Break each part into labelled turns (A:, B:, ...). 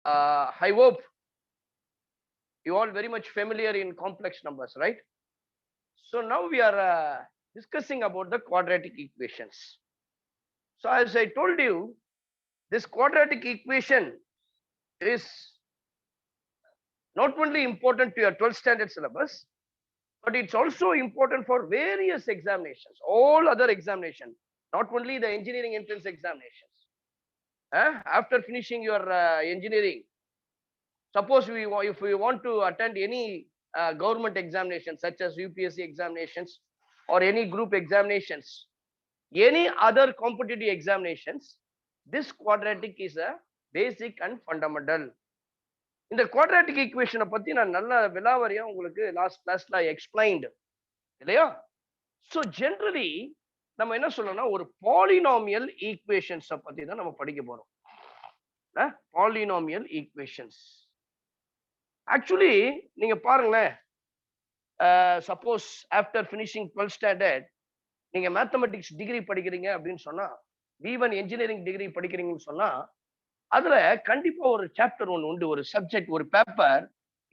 A: I hope you all very much familiar in complex numbers, right? So now we are discussing about the quadratic equations. So as I told you, this quadratic equation is not only important to your 12th standard syllabus, but it's also important for various examinations, all other examinations, not only the engineering entrance examinations. After finishing your engineering, suppose if we want to attend any government examinations such as UPSC examinations or any group examinations, any other competitive examinations, this quadratic is a basic and fundamental. இந்த quadratic equation பத்தி நான் நல்ல விலாவரியா உங்களுக்கு last கிளாஸ்ல explained இல்லையா? So generally நம்ம என்ன சொல்லணும்னா ஒரு பாலினாமியல் ஈக்குவேஷன்ஸ் பத்தி தான் நம்ம படிக்க போறோம். பாலினாமியல் ஈக்குவேஷன்ஸ் ஆக்சுவலி நீங்க பாருங்களேன், suppose after finishing 12th standard நீங்க மேத்தமெட்டிக்ஸ் டிகிரி படிக்கிறீங்க அப்படின்னு சொன்னா, B1 இன்ஜினியரிங் டிகிரி படிக்கிறீங்கன்னு சொன்னா, அதுல கண்டிப்பா ஒரு சாப்டர் ஒன்று உண்டு, ஒரு சப்ஜெக்ட், ஒரு paper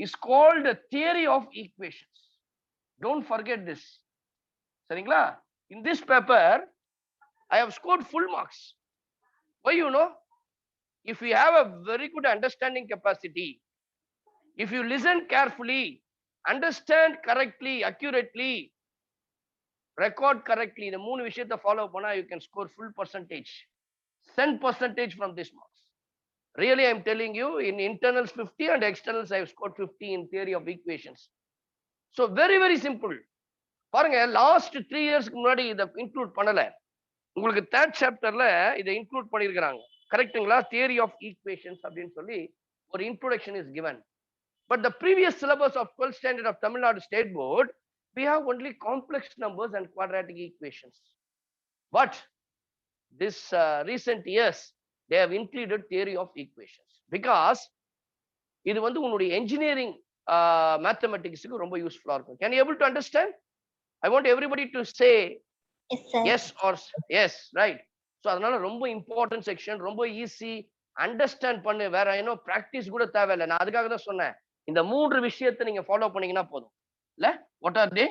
A: is called theory of equations. Don't forget this. சரிங்களா? In this paper I have scored full marks. Why you know? If you have a very good understanding capacity, if you listen carefully, understand correctly, accurately, record correctly, the மூணு விஷயத்தை follow பண்ணா you can score full percentage, 100% from this marks. Really, I'm telling you, in internals 50 and externals I have scored 50 in theory of equations. So very very simple. பாருங்க, last 3 இயர்ஸ்க்கு முன்னாடி இதை include பண்ணல, உங்களுக்கு 3rd சாப்டர்ல இதை include பண்ணிருக்காங்க. கரெக்ட்டுங்களா? தியரி ஆஃப் ஈக்குவேஷன்ஸ் அப்படின்னு சொல்லி ஒரு introduction is given. But the previous syllabus of 12th standard of Tamil Nadu State Board, we have only complex numbers and quadratic equations. But this recent years, they have included theory of equations because இது வந்து உங்களுடைய engineering mathematics-க்கு ரொம்ப யூஸ்ஃபுல்லா இருக்கும். Can you able to understand? I want everybody to say
B: Yes, sir.
A: yes or yes, right? So அதனால ரொம்ப important section, ரொம்ப easy understand பண்ணு. வேற என்ன பிராக்டிஸ் கூட தேவையில்லை. நான் அதுக்காக தான் சொன்னேன், இந்த 3 விஷயத்தை நீங்க ஃபாலோ பண்ணீங்கன்னா போதும். இல்ல, what are they?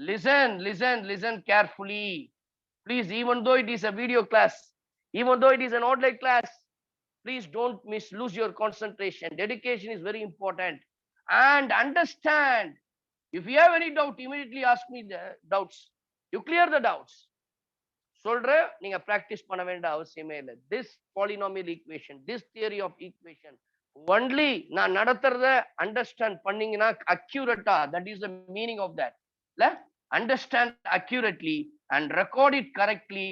A: Listen listen listen carefully please. Even though it is a video class, even though it is an online class, please don't lose your concentration. Dedication is very important. And understand, if you have any doubt, immediately ask me the doubts. You clear the doubts. சொல்றேன், நீங்க practice பண்ண வேண்டிய அவசியமே இல்லை. This polynomial equation, this theory of equation only நான் நடத்துறத understand பண்ணீங்கன்னா அக்யூரேட்டா, that is the meaning of that. இல்ல, understand accurately and record it correctly.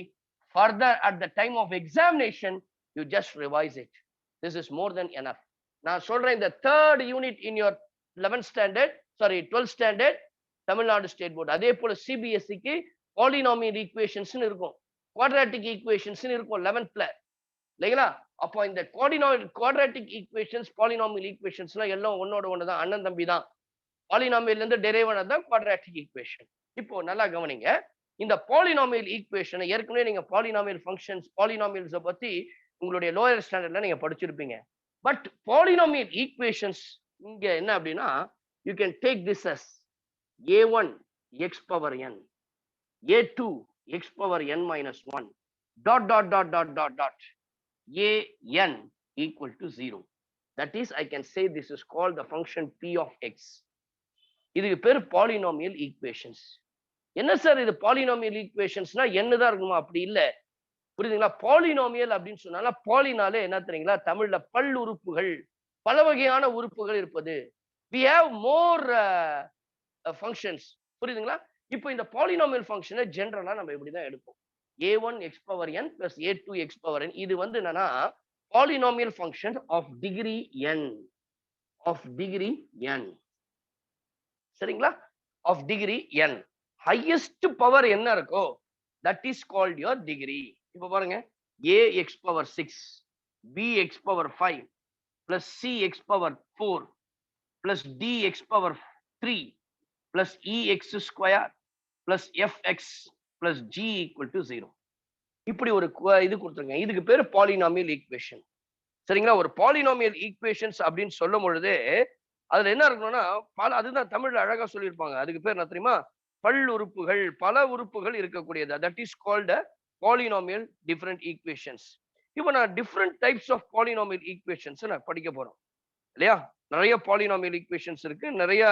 A: Further at the time of examination you just revise it. This is more than enough. நான் சொல்றேன், இந்த 3rd unit in your 11th standard, sorry 12th standard Tamil Nadu state board, அதே போல சிபிஎஸ்சிக்கு polynomial equations இருக்கும், quadratic equations இருக்கும் 11th இல்லைங்களா? அப்போ இந்த குவாட்ராட்டிக் ஈக்குவேஷன்ஸ், பாலினாமியல் ஈக்குவேஷன்ஸ்லாம் எல்லாம் ஒன்னோட ஒன்று தான், அண்ணன் தம்பி தான். பாலினாமியல்ல இருந்து டெரைவ் ஆனது தான் குவாட்ராட்டிக் ஈக்குவேஷன். இப்போ நல்லா கவனிங்க, இந்த பாலினாமியல் ஈக்குவேஷனை ஏற்கனவே நீங்க பாலினாமியல் ஃபங்க்ஷன்ஸ், பாலினாமியல்ஸை பத்தி உங்களுடைய லோயர் ஸ்டாண்டர்ட்ல நீங்க படிச்சிருப்பீங்க. பட் பாலினாமியல் ஈக்குவேஷன்ஸ் இங்க என்ன அப்படின்னா, you can take this as a1 x power n, a2 x power n minus 1 dot dot dot dot dot dot a n equal to 0. That is, I can say this is called the function p of x. இதுக்கு பேர் polynomial equations. என்ன sir இது polynomial ஈக்குவேஷன்ஸ்னா என்னதான் இருக்குமா? அப்படி இல்லை, புரியுதுங்களா? Polynomial அப்படின்னு சொன்னால, பாலினாலே என்ன தெரியுங்களா? தமிழ்ல பல்லுறுப்புகள், பல வகையான உறுப்புகள் இருப்பது. we have more functions, புரியுதுங்களா? இப்போ இந்த பாலினாமியல் ஃபங்க்ஷனை ஜெனரலா நம்ம இப்படிதான் எடுப்போம், a1 x power n plus a2 x power n. இது வந்து என்னன்னா polynomial function of degree n, of degree n. சரிங்களா? Of degree n. Highest power என்ன இருக்கோ that is called your degree. இப்போ பாருங்க, a x power 6, b x power 5 plus c x power 4 plus d x power 3 plus e x square plus fx plus g equal to 0. இப்படி ஒரு இது கொடுத்துருங்க. இதுக்கு பேரு பாலினாமியல் ஈக்குவேஷன். சரிங்களா? ஒரு பாலினாமியல் ஈக்குவேஷன்ஸ் அப்படின்னு சொல்லும் பொழுது அதுல என்ன இருக்கணும்னா அதுதான் தமிழ்ல அழகா சொல்லியிருப்பாங்க. அதுக்கு பேர் என்ன தெரியுமா? பல்லுறுப்புகள், பல உறுப்புகள் இருக்கக்கூடியது. That is called polynomial different equations. இப்போ நான் different types of polynomial equations நான் படிக்க போறோம் இல்லையா? நிறைய பாலினாமியல் ஈக்குவேஷன்ஸ் இருக்கு, நிறைய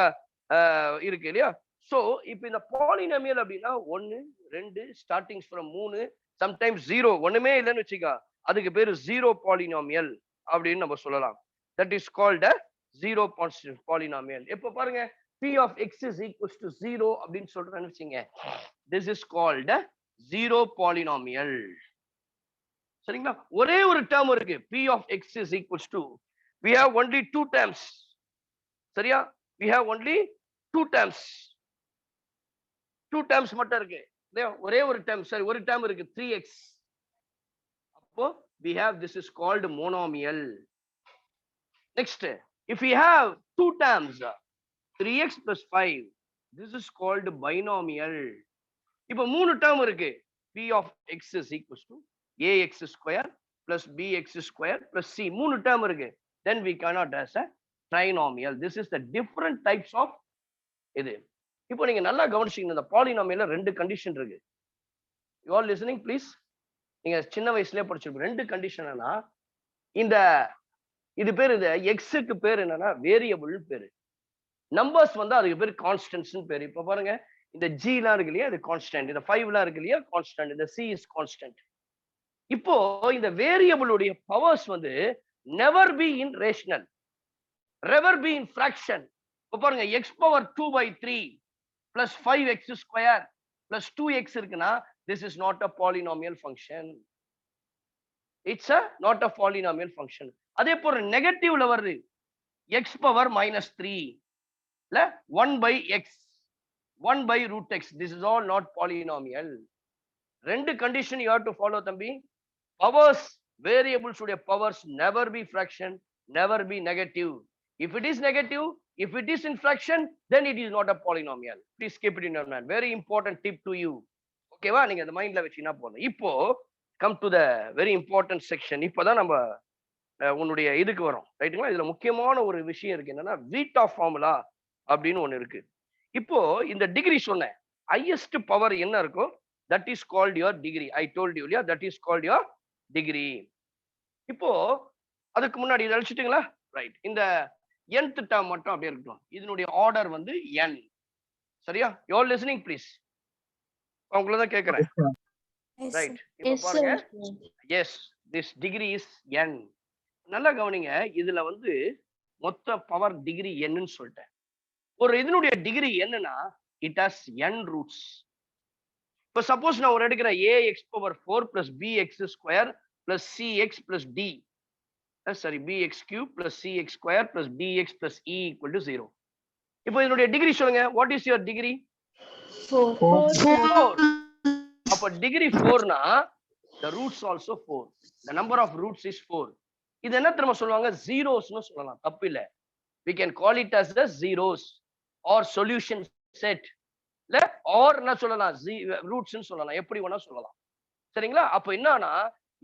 A: இருக்கு இல்லையா? சோ இப்போ இந்த பாலினாமியல் அப்படின்னா 1, 2 ஸ்டார்டிங்ஸ் ஃப்ரம் 3, சம்டைம்ஸ் 0 ஒண்ணுமே இல்லைன்னு வச்சுக்கா, அதுக்கு பேரு ஜீரோ பாலினாமியல் அப்படின்னு நம்ம சொல்லலாம். That is called zero polynomial. எப்ப பாருங்க p of x is equals to 0 அப்படின்னு சொல்றேன்னு வச்சுங்க, this is called zero polynomial. சரிங்களா? ஒரே ஒரு டேர்ம் இருக்கு, p of x is equals to, we have only two terms. சரியா? we have only two terms. two terms மட்டும் இருக்கு இல்லையா? ஒரே ஒரு டேர்ம், சரி ஒரு டேர்ம் இருக்கு 3x. அப்போ we have, this is called monomial. Next, if we have two terms 3x plus 5, this is called binomial. இப்போ மூணு டேர்ம் இருக்கு, p of x is equals to ax square plus bx square plus c. மூணு term இருக்கு, then we cannot as a trinomial. This is the different types of இது. இப்போ நீங்க நல்லா கவனிச்சீங்கன்னா இந்த பாலினாமியல்ல ரெண்டு கண்டிஷன் இருக்கு. you all listening please? நீங்க சின்ன வயசுலயே படிச்சிருப்பீங்க. ரெண்டு கண்டிஷன்னா, இந்த இது பேர், இது எக்ஸுக்கு பேர் என்னன்னா வேரியபிள் பேரு, நம்பர்ஸ் வந்து அதுக்கு பேர் கான்ஸ்டன்ட்ஸ் பேரு. இப்ப பாருங்க இந்த g எல்லாம் இருக்கு இல்லையா, இது கான்ஸ்டன்ட். இந்த 5 எல்லாம் இருக்கு இல்லையா, கான்ஸ்டன்ட். இந்த c இஸ் கான்ஸ்டன்ட். இப்போ இந்த வேரியபிளுடைய பவர்ஸ் வந்து never be irrational, never be in fraction. இப்போ பாருங்க x power 2/3 plus 5x square plus 2x இருக்குன்னா, this is not a polynomial function. It's a not a polynomial function. அதே போல நெகட்டிவ்ல வருது, x பவர் -3 இல்ல 1/x, 1/√x. This is all not polynomial. ரெண்டு condition you have to follow தம்பி. Powers, variables உடைய powers never be fraction, never be negative. If it is negative, if it is in fraction, then it is not a polynomial. Please keep it in your mind. Very important tip to you. ஓகேவா? நீங்க அந்த மைண்ட்ல வச்சீங்கன்னா போதும். இப்போ come to the very important section. இப்போதான் நம்ம உன்னுடைய இதுக்கு வரும், ரைட்டுங்களா? இதுல முக்கியமான ஒரு விஷயம் இருக்கு, என்னன்னா வீட்டா ஃபார்முலா அப்படின்னு ஒண்ணு இருக்கு. இப்போ இந்த டிகிரி சொன்னேன், ஹையஸ்ட் பவர் என்ன இருக்கோ that is called your degree. I told you இல்லையா, that is called your degree. இப்போ அதுக்கு முன்னாடி இதை அழிச்சிட்டீங்களா? ரைட். இந்த nth டேர்ம் மட்டும் அப்படியே இருக்கட்டும். இதனுடைய ஆர்டர் வந்து n. சரியா? you all listening please? உங்களை தான் கேட்கிறேன். ரைட். இப்போ பாருங்க, yes, this degree is n. நல்லா கவனிங்க, இதுல வந்து மொத்த பவர் டிகிரி என்னன்னு சொல்லிட்டேன். ஒரு இதனுடைய டிகிரி என்னன்னா, it has n ரூட்ஸ். இப்போ சப்போஸ் நான் ஒரு எடுக்கிறேன் ax power 4 plus bx square plus cx plus d, sorry, bx cube plus cx square plus dx plus e equal to 0. இப்போ இதனுடைய டிகிரி சொல்லுங்க. what is your degree? 4. அப்போ degree 4னா the roots also 4. the number of roots is 4. இது என்ன தெரியுமா சொல்லுவாங்க? ஜீரோஸ்னு சொல்லலாம், தப்பு இல்ல. we can call it as the zeros or solution set. இல்ல or என்ன சொல்லலாம், ரூட்ஸ் சொல்லலாம், எப்படி வேணா சொல்லலாம். சரிங்களா? அப்ப என்னன்னா,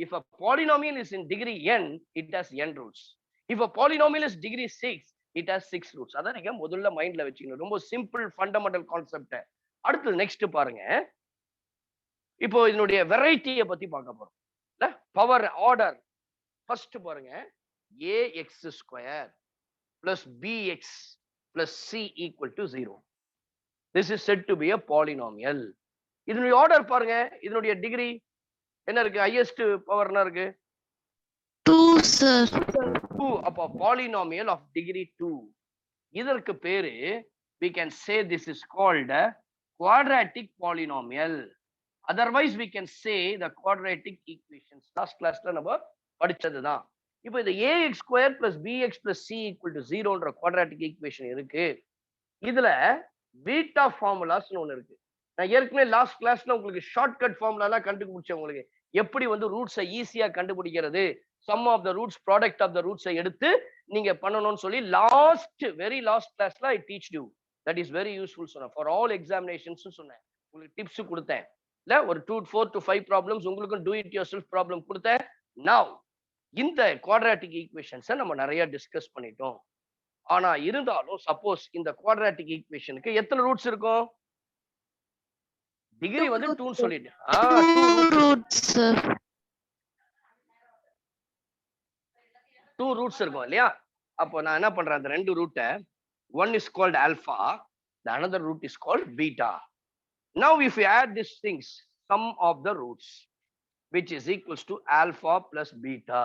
A: if a polynomial is in degree n, it has n roots. if a polynomial is degree 6, it has 6 roots. அதான் நீங்க முதல்ல மைண்ட்ல வச்சுக்கணும். ரொம்ப சிம்பிள் ஃபண்டமெண்டல் கான்செப்ட். அடுத்து நெக்ஸ்ட் பாருங்க, இப்போ இதனுடைய வெரைட்டியை பத்தி பார்க்க போறோம். இல்ல பவர் ஆர்டர். ஃபர்ஸ்ட் பாருங்க, ax square plus bx plus c equal to 0. This is said to be a polynomial. இதனுடைய ஆர்டர் பாருங்க, இதனுடைய டிகிரி என்ன இருக்கு? ஹையஸ்ட் பவர் என்ன இருக்கு?
B: 2 sir.
A: 2. அப்ப polynomial of degree 2. இதற்கு பேரு we can say this is called a quadratic polynomial. Otherwise we can say the quadratic equations. Last கிளாஸ்ல நம்ம படிச்சதுதான். இப்போ இந்த ax square plus bx plus c equal to 0ன்ற quadratic equation இருக்கு. இதுல beta ஃபார்முலாஸ்னு ஒண்ணு இருக்கு. நான் ஏற்கனவே லாஸ்ட் கிளாஸ்ல உங்களுக்கு ஷார்ட்கட் ஃபார்முலா கண்டுபிடிச்சேன். உங்களுக்கு எப்படி வந்து ரூட்ஸை ஈஸியா கண்டுபிடிக்கிறது, sum of the roots, product of the ரூட்ஸை எடுத்து நீங்க பண்ணணும்னு சொல்லி வெரி லாஸ்ட் கிளாஸ்ல I teach you. That is very useful சொன்னேன் ஃபார் ஆல் எக்ஸாமினேஷன்ஸ் சொன்னேன். உங்களுக்கு டிப்ஸ் கொடுத்தேன் இல்ல, ஒரு 4 to 5 ப்ராப்ளம்ஸ் உங்களுக்கு do it yourself problem கொடுத்தேன். நவ் இந்த குவாட்ராட்டிக் ஈக்குவேஷன்ஸை நம்ம நிறைய டிஸ்கஸ் பண்ணிட்டோம். ஆனா இருந்தாலும் சப்போஸ் இந்த குவாட்ராட்டிக் ஈக்குவேஷனுக்கு எத்தனை ரூட்ஸ் இருக்கும்? டிகிரி வந்து 2ன்னு சொல்லிட்டு
B: 2 roots, sir.
A: 2 ரூட்ஸ் இருக்கும் இல்லையா? அப்போ நான் என்ன பண்றேன், அந்த 2 ரூட்டை, one is called alpha, the another root is called beta. Now if you add these things, sum of the roots, which is equals to alpha plus beta.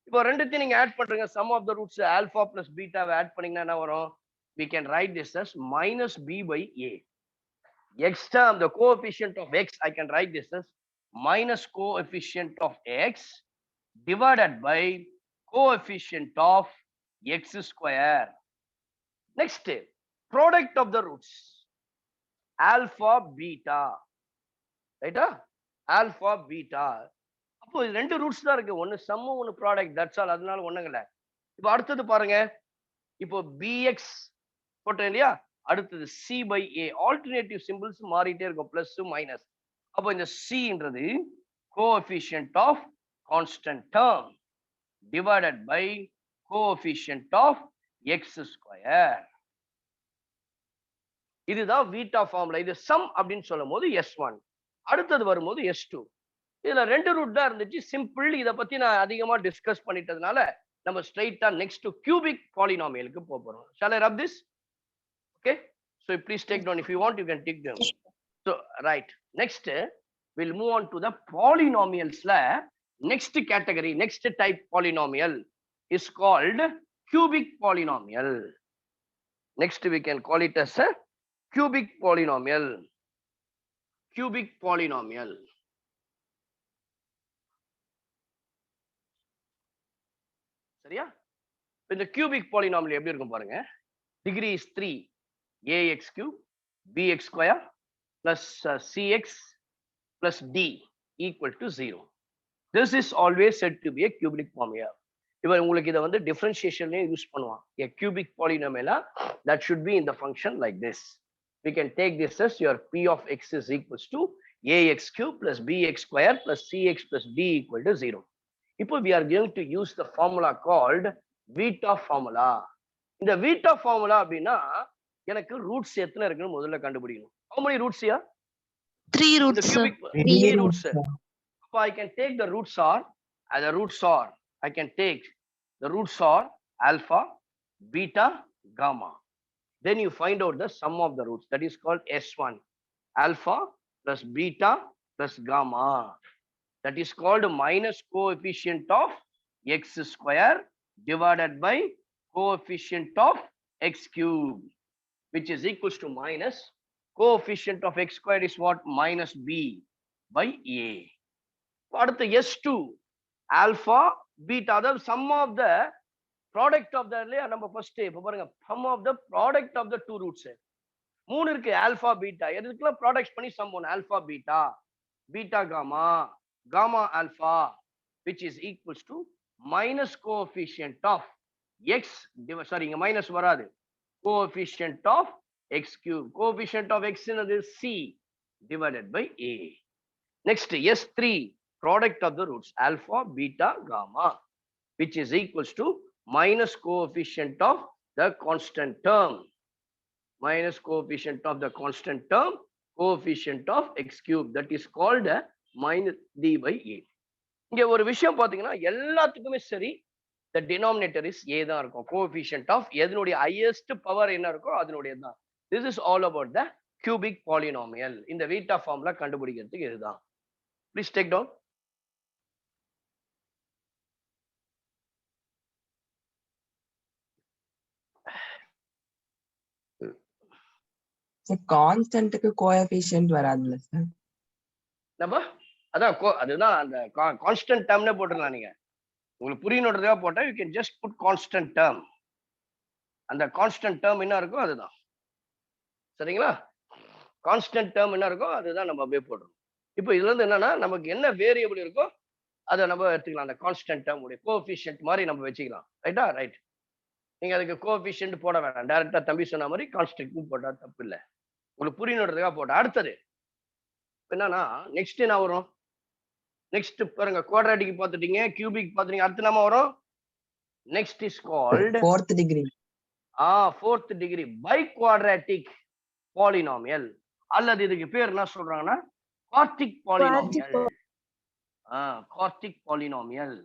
A: இப்போ ரெண்டுத்தையும் நீங்க ஆட் பண்றீங்க, sum of the roots alpha plus beta add பண்ணீங்கன்னா என்ன வரும்? We can write this as minus b by a. X term, the coefficient of x, I can write this as minus coefficient of x divided by coefficient of x square. Next, product of the roots, alpha beta, right? Alpha beta. அப்போ இது ரெண்டு roots தான் இருக்கு, ஒன்னு some ஒன்னு product, that's all. அதனால ஒண்ணுங்கல. இப்போ அடுத்தது பாருங்க, இப்போ bx போட்டேன் இல்லையா, அடுத்தது c by a. Alternative symbols மாறிட்டே இருக்கும், பிளஸ் மைனஸ். அப்போ இந்த cன்றது coefficient of constant term divided by coefficient of x square. இதுதான் பீட்டா ஃபார்முலா. இது சம் அப்படின்னு சொல்லும் போது s1, அடுத்தது வரும்போது s2. இதுல ரெண்டு ரூட் தான் இருந்துச்சு, சிம்பிள். இத பத்தி நான் அதிகமா டிஸ்கஸ் பண்ணிட்டதுனால நம்ம ஸ்ட்ரைட்டா நெக்ஸ்ட் கியூபிக் பாலினாமியலுக்கு போறோம். Shall I rub this? Okay, so please take down. If you want, you can take them. So right, next we'll move on to the polynomials. Next category, next type polynomial is called cubic polynomial. Next we can call it as a cubic polynomial. Cubic polynomial. சரியா? இந்த cubic polynomial எப்படி இருக்கும் பாருங்க. Degree is 3, ax cube bx square plus cx plus d equal to 0. This is always said to be a cubic polynomial. இவன் உங்களுக்கு இதை வந்து டிஃபரன்ஷியேஷன்லயும் use பண்ணுவான். A cubic polynomial that should be in the function like this. We can take this as your p of x is equals to ax cube plus bx square plus cx plus d equal to 0. இப்போ we are going to use the formula called beta formula. இந்த beta formula அப்படின்னா எனக்கு roots எத்தனை இருக்குன்னு முதல்ல கண்டுபிடிக்கணும். How many roots here?
B: 3 roots, sir.
A: 3 roots. So I can take the roots are, I can take the roots are alpha, beta, gamma. Then you find out the sum of the roots, that is called S1. Alpha plus beta plus gamma. That is called minus coefficient of x square divided by coefficient of x cube, which is equals to minus coefficient of x square is what? Minus b by a. அடுத்து S2 alpha beta, அதாவது sum of the product of the, இல்லையா? நம்ம first இப்ப பாருங்க, sum of the product of the two roots. 3 இருக்கு, alpha beta. எதுக்குலாம் products பண்ணி sum one, alpha beta, beta gamma, gamma alpha, which is equals to minus coefficient of x, sorry இங்க minus வராது, coefficient of x cube. Coefficient of x என்னது? c divided by a. Next S3 product of the roots, alpha, beta, gamma, which is equals to minus coefficient of the constant term, minus coefficient of the constant term, coefficient of x cube, that is called minus d by a. இங்க ஒரு விஷயம் பாத்தீங்கன்னா, எல்லாத்துக்குமே சரி the denominator is a தான் இருக்கும். coefficient of எதனுடைய highest power என்ன இருக்கோ அதனுடைய தான். This is all about the cubic polynomial. இந்த beta formula கண்டுபிடிக்கிறதுக்கு இதுதான். Please take down.
C: கான்ஸ்டன்ட்க்கு கோஎஃபிஷியன்ட் வராதுல்ல சார்?
A: நம்ம அதான் அதுதான் அந்த கான்ஸ்டன்ட் டேர்ம்னே போட்டுடலாம். நீங்க உங்களுக்கு புரியணுன்றதுக்காக போட்டா you can just put constant term. அந்த கான்ஸ்டன்ட் டேர்ம் என்ன இருக்கோ அதுதான். சரிங்களா? கான்ஸ்டன்ட் டேர்ம் என்ன இருக்கோ அதுதான் நம்ம அப்படியே போடுறோம். இப்போ இதுல இருந்து என்னன்னா, நமக்கு என்ன வேரியபிள் இருக்கோ அதை நம்ம எடுத்துக்கலாம். அந்த கான்ஸ்டன்ட் டேர்ம் உடைய கோஎஃபிஷியன்ட் மாதிரி நம்ம வச்சுக்கலாம். ரைட்டா? ரைட். நீங்க அதுக்கு கோஎஃபிஷியன்ட் போட வேண்டாம், டைரக்டா தம்பி சொன்ன மாதிரி கான்ஸ்டன்ட் போட்டா தப்பு இல்லை. உங்களுக்கு புரியணுன்றதுக்காக போட்டா. அடுத்தது என்னன்னா, நெக்ஸ்ட் என்ன வரும்? நெக்ஸ்ட் பாருங்க குவாட்ராட்டிக் பார்த்துட்டீங்க, கியூபிக் பார்த்துட்டீங்க. அடுத்து நம்ம வரும் next is called
C: fourth degree.
A: fourth degree biquadratic polynomial, அல்லது இதுக்கு பேர் என்ன சொல்றாங்கன்னா குவார்டிக் பாலினாமியல். குவார்டிக் பாலினாமியல்,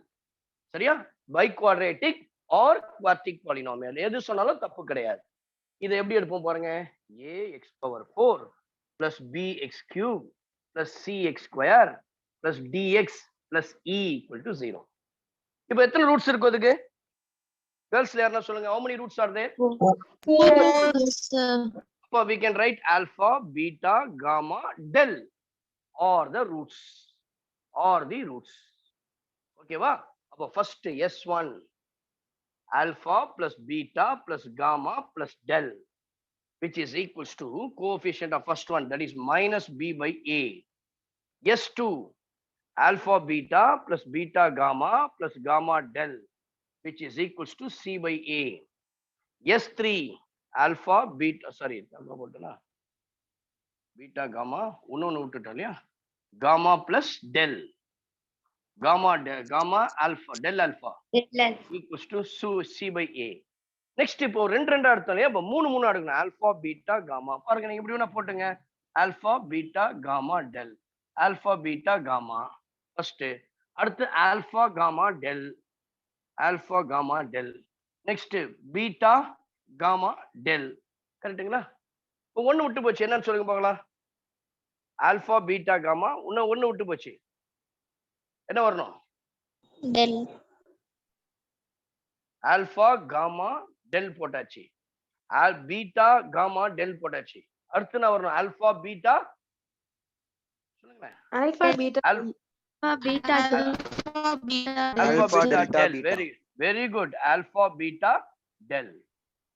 A: சரியா? பைகுவாட்ராட்டிக் ஆர் குவார்டிக் பாலினாமியல் எது சொன்னாலும் தப்பு கிடையாது. இதை எப்படி எடுப்போம் பாருங்க. ax⁴ plus bx³ plus cx² plus dx plus e = 0. இப்போ எத்தனை ரூட்ஸ் இருக்கும் அதுக்கு? கேர்ள்ஸ்ல யாரா சொல்லுங்க. how many roots are there?
B: 4, sir.
A: So we can write alpha, beta, gamma, del or the roots. Okay va? அப்போ first s1 alpha plus beta plus gamma plus del, which is equals to coefficient of first one, that is minus b by a. S2 alpha beta plus beta gamma plus gamma del, which is equals to c by a. S3 alpha beta, sorry beta gamma இன்னொன்னு விட்டுட்டோம் இல்லையா, gamma plus del, gamma alpha del alpha equals to c by a. Next இப்போ ரெண்டு எடுத்தோம் இல்லையா, இப்போ மூணு எடுக்கணும். ஆல்பா பீட்டா காமா பாருங்க, நீங்க இப்படி வேணா போட்டுங்க. Alpha beta gamma del, alpha beta gamma first, அடுத்து alpha gamma del, alpha gamma del, next beta gamma del. கரெக்டுங்களா? இப்போ ஒண்ணு விட்டு போச்சு, என்னன்னு சொல்லுங்க பார்க்கலாம். ஆல்பா பீட்டா காமா ஒண்ணு விட்டு போச்சு, என்ன வரணும்?
B: Del.
A: ஆல்பா காமா டெல் போட்டாச்சு, பீட்டா காமா டெல் போட்டாச்சு. அடுத்து நான் வரணும் ஆல்பா பீட்டா, சொல்லுங்க.
D: Alpha, beta,
B: Alpha, beta,
A: Alpha beta del.
E: beta.
A: Very good. Alpha beta del,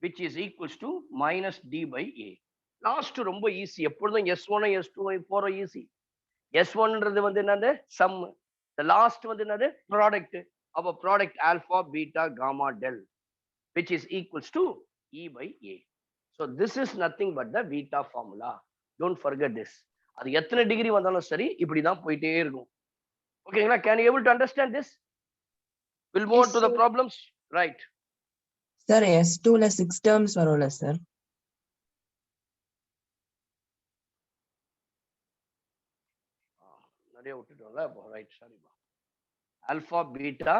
A: which is equals to minus d by a. Last ரொம்ப easy. எப்பொழுதும் s1 s2 4 easy. s1ன்றது வந்து என்னது? Some. the last வந்து என்னது? Product. அப்ப product alpha beta gamma del, which is equals to e by a. so this is nothing but the beta formula. don't forget this. அது எத்தனை degree வந்தாலும் சரி இப்படிதான் போயிட்டே இருக்கும். ஓகேங்களா? can you able to understand this? we'll move on to the problems, right?
C: Sir, S2 ல 6 terms வரும்ல sir?
A: நிறைய விட்டுட்டோம்ல அப்போ, ரைட், சாரிப்பா. ஆல்பா பீட்டா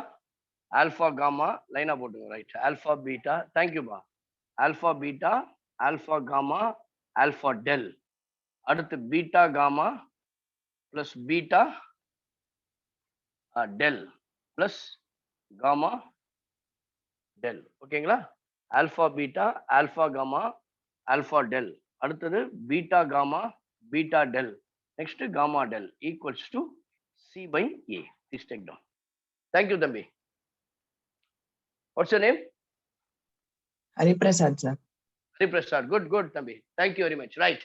A: ஆல்பா காமா லைனா போட்டுங்க, ரைட். ஆல்பா பீட்டா, தேங்க்யூப்பா. Alpha beta alpha gamma alpha del, அடுத்து beta gamma plus beta del plus gamma del. ஓகேங்களா? Alpha beta alpha gamma alpha del, அடுத்தது beta gamma beta del, next gamma del equals to c by a. Please take down. Thank you, Thambi. What's your name?
C: Hariprasad sir.
A: Hariprasad. Good, good, Thambi. Thank you very much. Right.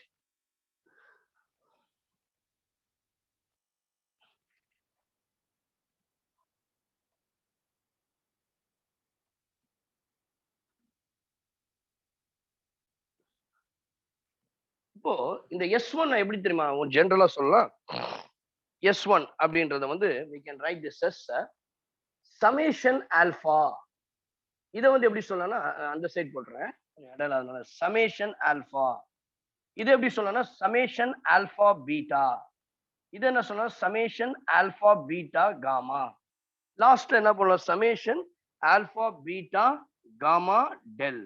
A: இப்போ இந்த S1 எப்படி தெரியுமா ஜெனரலா சொல்லலாம்? S1 அப்படின்றத வந்து we can write this as summation alpha. இதை வந்து எப்படி சொல்லலாம்னா, அந்த சைடு போடுறேன், அதனால summation alpha. இது எப்படி சொல்லலாம்னா summation alpha beta. இது என்ன சொல்லலாம்? summation alpha beta gamma. லாஸ்ட்ல என்ன பண்ணலாம்? summation alpha beta gamma del.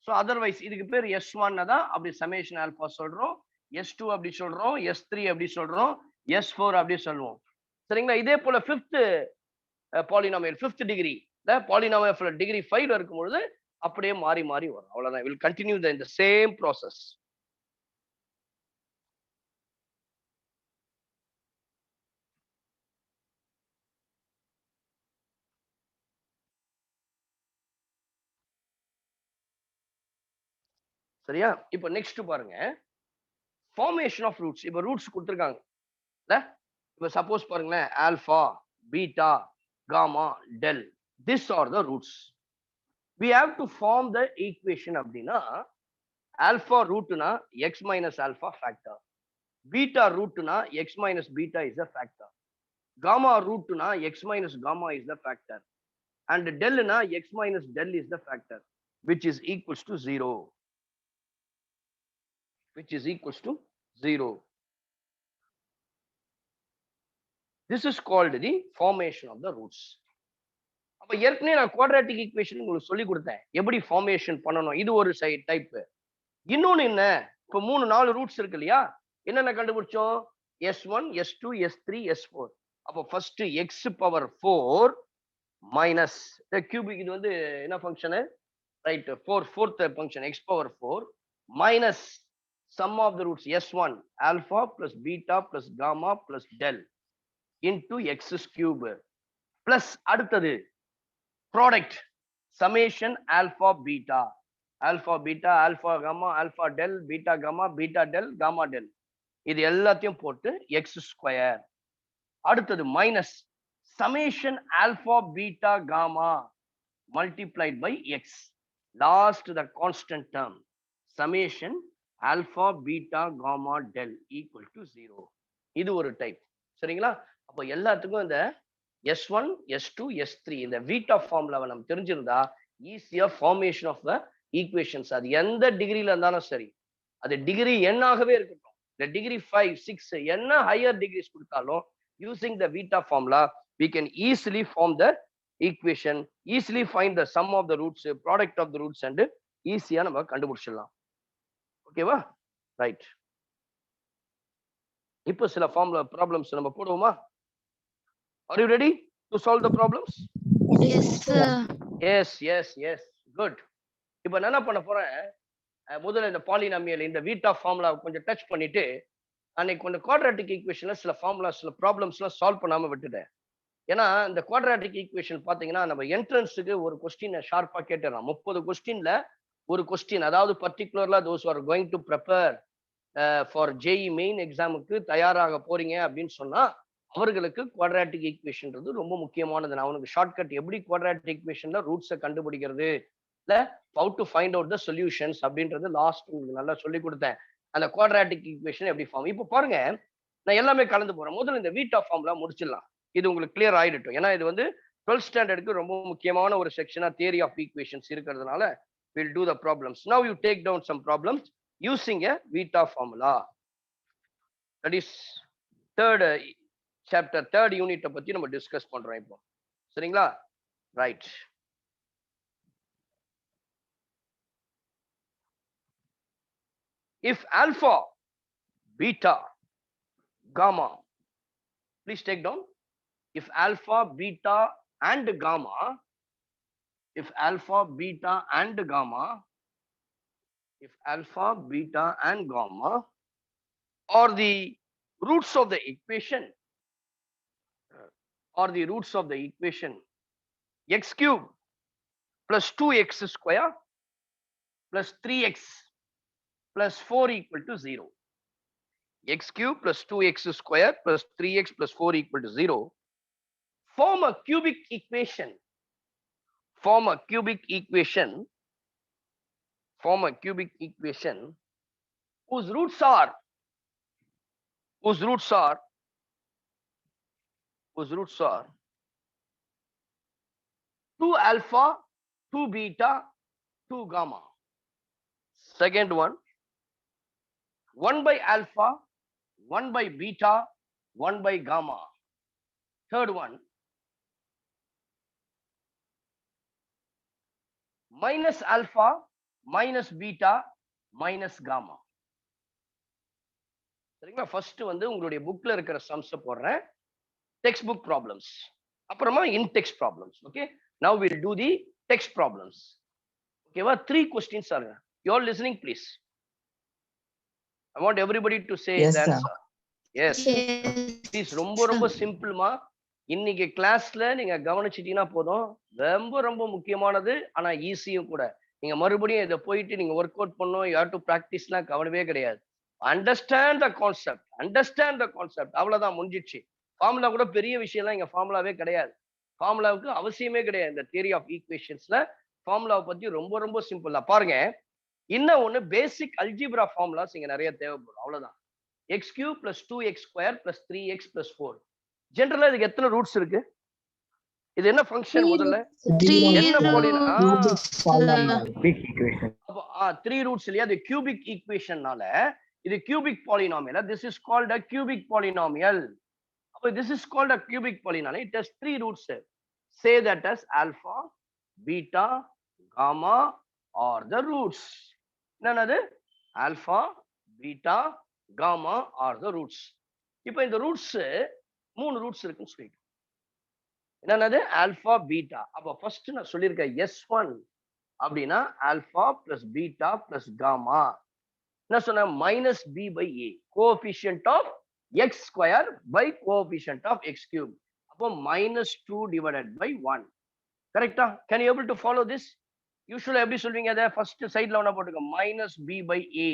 A: So otherwise இதுக்கு பேர் S1 தான் அப்படி சமேஷன் ஆல்பா சொல்றோம், S2 அப்படி சொல்றோம், S3 அப்படி சொல்றோம், S4 அப்படி சொல்லுவோம். சரிங்களா? இதே போல fifth polynomial, fifth degree, polynomial degree 5 இருக்கும்பொழுது அப்படியே மாறி மாறி வரும். அவ்வளவுதான். வில் கண்டினியூ இந்த சேம் ப்ராசஸ். சரியா? இப்போ நெக்ஸ்ட் பாருங்க, ஃபார்மேஷன் ஆஃப் ரூட்ஸ். இப்போ ரூட்ஸ் கொடுத்துருக்காங்க. இப்போ சப்போஸ் பாருங்களேன், alpha beta gamma del, this are the roots. we have to form the equation அப்படின்னா, ஆல்பா ரூட்னா x minus alpha factor, beta ரூட்னா x minus beta is a factor. gamma root na x minus gamma is the factor, and del na x minus del is the factor, which is equals to 0, which is equals to 0. This is called the formation of the roots. அப்ப ஏற்கனவே நான் quadratic equation உங்களுக்கு சொல்லி கொடுத்தேன், எப்படி formation பண்ணணும். இது ஒரு டைப். இன்னொன்னு என்ன, இப்ப 3-4 ரூட்ஸ் இருக்கு இல்லையா, என்னென்ன கண்டுபிடிச்சோம், s1 s2 s3 s4. அப்போ first x power 4 minus cubic, இது வந்து என்ன function, right, fourth function x power 4 minus sum of the roots s1 alpha plus beta plus gamma plus del into x cube plus அடுத்தது product summation alpha beta, alpha beta alpha gamma alpha del beta gamma beta del gamma del, இது எல்லாத்தையும் போட்டு x square. அடுத்தது minus summation alpha beta gamma multiplied by x, last the constant term summation alpha beta gamma del equal to 0. இது ஒரு type. சரிங்களா? அப்போ எல்லாத்துக்கும் இந்த s1 s2 s3 இந்த வீட்டா ஃபார்முலாவை நம்ம தெரிஞ்சிருந்தா ஈஸியா ஃபார்மேஷன் ஆஃப் த ஈக்குவேஷன்ஸ், அது எந்த டிகிரில இருந்தாலும் சரி, அது டிகிரி என்னாகவே இருக்கட்டும், இந்த டிகிரி 5 6 என்ன ஹையர் டிகிரிஸ் கொடுத்தாலும் using the Vieta formula we can easily form the equation, easily find the sum of the roots, product of the roots, and ஈஸியா நம்ம கண்டுபிடிச்சிடலாம். ஓகேவா? ரைட். இப்போ சில ஃபார்முலா ப்ராப்ளம்ஸ் நம்ம போடுவோமா? Are you ready to solve the problems?
B: Yes, sir.
A: Yes. Good. இப்போ நான் என்ன பண்ண போறேன், முதல்ல இந்த பாலினாமியல் இந்த வீட்டா ஃபார்முலா கொஞ்சம் டச் பண்ணிட்டு, அன்னைக்கு கொஞ்சம் குவாட்ராட்டிக் ஈக்குவேஷன்ல சில ஃபார்முலா சில ப்ராப்ளம்ஸ்லாம் சால்வ் பண்ணாம விட்டுட்டேன். ஏன்னா இந்த குவாட்ராட்டிக் ஈக்குவேஷன் பாத்தீங்கன்னா நம்ம என்ட்ரன்ஸுக்கு ஒரு கொஸ்டின் ஷார்ப்பா கேட்டுறோம். 30 கொஸ்டின்ல ஒரு கொஸ்டின், அதாவது பர்டிகுலர்லா those are going to prepare for JEE main எக்ஸாமுக்கு தயாராக போறீங்க அப்படின்னு சொன்னா அவர்களுக்கு குவாட்ராட்டிக் ஈக்குவேஷன்றது ரொம்ப முக்கியமானது. நான் உனக்கு ஷார்ட்கட் எப்படி குவாட்ராட்டிக் ஈக்குவேஷன்ல ரூட்ஸை கண்டுபிடிக்கிறது, இல்ல how to find out the solutions அப்படின்றது லாஸ்ட் உங்களுக்கு நல்லா சொல்லி கொடுத்தேன். அந்த குவாட்ராட்டிக் ஈக்குவேஷன் எப்படி ஃபார்ம். இப்போ பாருங்க, நான் எல்லாமே கலந்து போறேன். முதல்ல இந்த வீட்டா ஃபார்முலா முடிச்சிடலாம், இது உங்களுக்கு கிளியர் ஆயிடட்டும். ஏன்னா இது வந்து 12th ஸ்டாண்டர்டுக்கு ரொம்ப முக்கியமான ஒரு செக்ஷனா தியரி ஆஃப் ஈக்குவேஷன்ஸ் இருக்கிறதுனால we'll do the problems. Now you take down some problems using a Vita formula. That is third chapter, third unit பத்தி நம்ம டிஸ்கஸ் பண்றோம் இப்போ. சரிங்களா? Right. If alpha, beta, gamma, please take down. If alpha, beta and gamma, if alpha, beta and gamma, if alpha, beta and gamma are the roots of the equation, or the roots of the equation x cube plus 2x square plus 3x plus 4 equal to 0. X cube plus 2x square plus 3x plus 4 equal to 0 form a cubic equation. Form a cubic equation whose roots are 2 alpha, 2 beta, 2 gamma. Second one, 1 by alpha, 1 by beta, 1 by gamma. Third one, minus alpha, minus beta, minus gamma. சரிங்களா? First வந்து உங்களுடைய புக்ல இருக்கிற sums போடுறேன், text book problems, அப்புறமா in text problems. Okay, நவ will to the text problems. ஓகேவா? 3 questions are there. You all listening please? I want everybody to say
C: Yes,
A: the
C: sir.
A: answer. Yes. Please, ரொம்ப சிம்பிள்மா. இன்னைக்கு கிளாஸ்ல நீங்க கவனிச்சிட்டீங்கன்னா போதும். ரொம்ப முக்கியமானது, ஆனா ஈஸியும் கூட. நீங்க மறுபடியும் இதை போயிட்டு நீங்க ஒர்க் அவுட் பண்ணணும், யூ ஹேவ் டு பிராக்டிஸ்லாம் கவனமே கிடையாது. அண்டர்ஸ்டாண்ட் த கான்செப்ட், அவ்வளவுதான், முடிஞ்சிடுச்சு. ஃபார்முலா கூட பெரிய விஷயம்லாம் இங்க ஃபார்முலாவே கிடையாது. ஃபார்முலாவுக்கு அவசியமே கிடையாது. இந்த தியரி ஆஃப் ஈக்குவேஷன்ஸ்ல ஃபார்முலாவை பத்தி ரொம்ப சிம்பிள் தான். பாருங்க, இன்னும் ஒண்ணு பேசிக் அல்ஜிப்ரா ஃபார்முலாஸ் இங்க நிறைய தேவைப்படும். அவ்வளவுதான். x cube plus 2x square plus 3x plus 4. ஜெனரலா இதுக்கு எத்தனை ரூட்ஸ் இருக்கு? இது என்ன ஃபங்க்ஷன் முதல்ல? என்ன அப்போ 3 ரூட்ஸ் இல்லையா? அது cubic equationனால இது cubic polynomial. This is called a cubic polynomial. அப்போ this is called a cubic polynomial. It has 3 roots. Say that as alpha, beta, gamma are the roots. என்னது? Alpha, beta, gamma are the roots. இப்போ இந்த roots 3 roots இருக்குன்னு சொல்லிட்டு என்னது? Alpha beta. அப்ப first நான் சொல்லியிருக்கேன் S1 அப்படின்னா alpha plus beta plus gamma. என்ன சொன்ன? Minus b by a, coefficient of x square by coefficient of x cube. அப்போ -2 டிவைடட் பை 1. கரெக்டா? Can you able to follow this? யூசுவலா எப்படி சொல்வீங்க? அதை ஃபர்ஸ்ட் சைட்ல ஒண்ணா போட்டுக்க, minus b by a.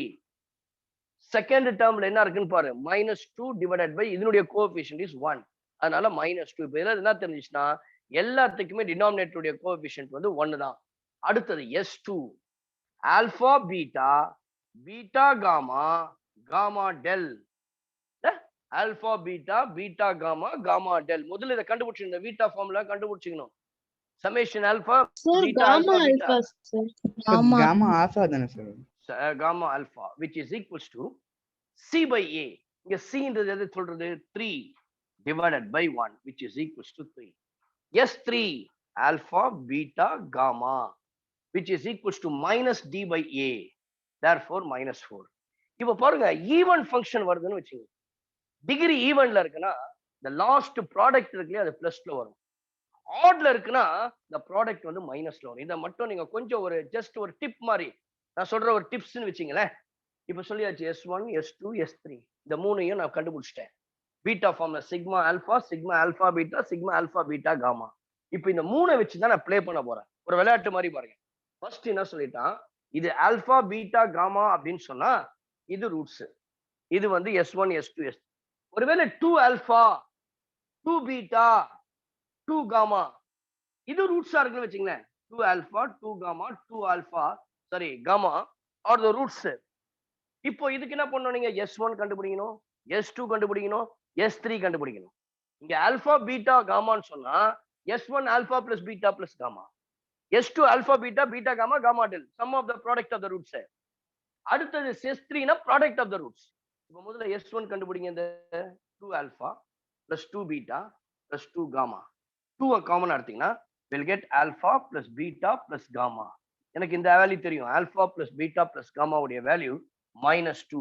A: Second டேர்ம்ல என்ன இருக்குன்னு பாரு, -2 டிவைடட் பை இதனுடைய கோஎஃபிஷியன்ட் இஸ் 1. அதனால -2. இப்போ இதுல என்ன தெரிஞ்சுச்சுன்னா எல்லாத்துக்குமே டினாமினேட்டருடைய கோஎஃபிஷியன்ட் வந்து 1 தான். அடுத்தது S2 alpha beta, beta gamma, gamma del. Alpha beta, beta gamma, gamma del. முதல்ல இதை கண்டுபிடிச்சு இந்த பீட்டா ஃபார்முலா கண்டுபிடிச்சிக்கணும். Summation alpha beta alpha beta
D: gamma alpha தானே sir?
A: gamma alpha which is equals to c by a. இங்க c ன்றது எது சொல்றது? 3 divided by 1 which is equals to 3. S3 alpha beta gamma which is equals to minus d by a, therefore -4. இப்போ பாருங்க, even function வருதுன்னு வச்சுங்க. Degree ஈவன்ல இருக்குன்னா the last product இருக்குல்லையா அது பிளஸ்ல வரும். ஆட்ல இருக்குன்னா the ப்ராடக்ட் வந்து மைனஸ்ல வரும். இதை மட்டும் நீங்க கொஞ்சம் ஒரு ஜஸ்ட் ஒரு டிப் மாதிரி நான் சொல்ற ஒரு டிப்ஸ்ன்னு வச்சுங்களேன். இப்ப சொல்லியாச்சு S1 S2 S3 இந்த மூணையும் நான் கண்டுபிடிச்சிட்டேன். பீட்டா ஃபார்ம்ல sigma alpha beta, sigma alpha beta gamma. இப்போ இந்த மூணை வச்சு தான் நான் ப்ளே பண்ண போறேன். ஒரு விளையாட்டு மாதிரி பாருங்க. ஃபர்ஸ்ட் என்ன சொல்லிட்டான், இது ஆல்பா பீட்டா காமா அப்படின்னு சொன்னா இது ரூட்ஸ். இது வந்து S1 S2 S3. ஒருவேளை 2 ஆல்பா 2 பீட்டா 2 காமா இது ரூட்ஸா இருக்குன்னு வச்சுங்களேன். 2 alpha 2 gamma 2 alpha sorry gamma are the roots. இப்போ இதுக்கு என்ன பண்ணணும்? நீங்க S1 கண்டுபிடிக்கணும், S2 கண்டுபிடிக்கணும், S3 கண்டுபிடிக்கணும். இங்க ஆல்பா பீட்டா காமான்னு சொன்னா S1 alpha plus beta plus gamma, S2 alpha beta beta gamma gamma del, sum of the product of the roots. அடுத்தது S3 னா ப்ராடக்ட் ஆஃப் த ரூட்ஸ். இப்போ முதல்ல S1 கண்டுபிடிங்க. இந்த 2 alpha plus 2 beta plus 2 gamma 2 common எடுத்தீங்கன்னா will get alpha plus beta plus gamma. எனக்கு இந்த value தெரியும். Alpha plus beta plus gamma உடைய value -2.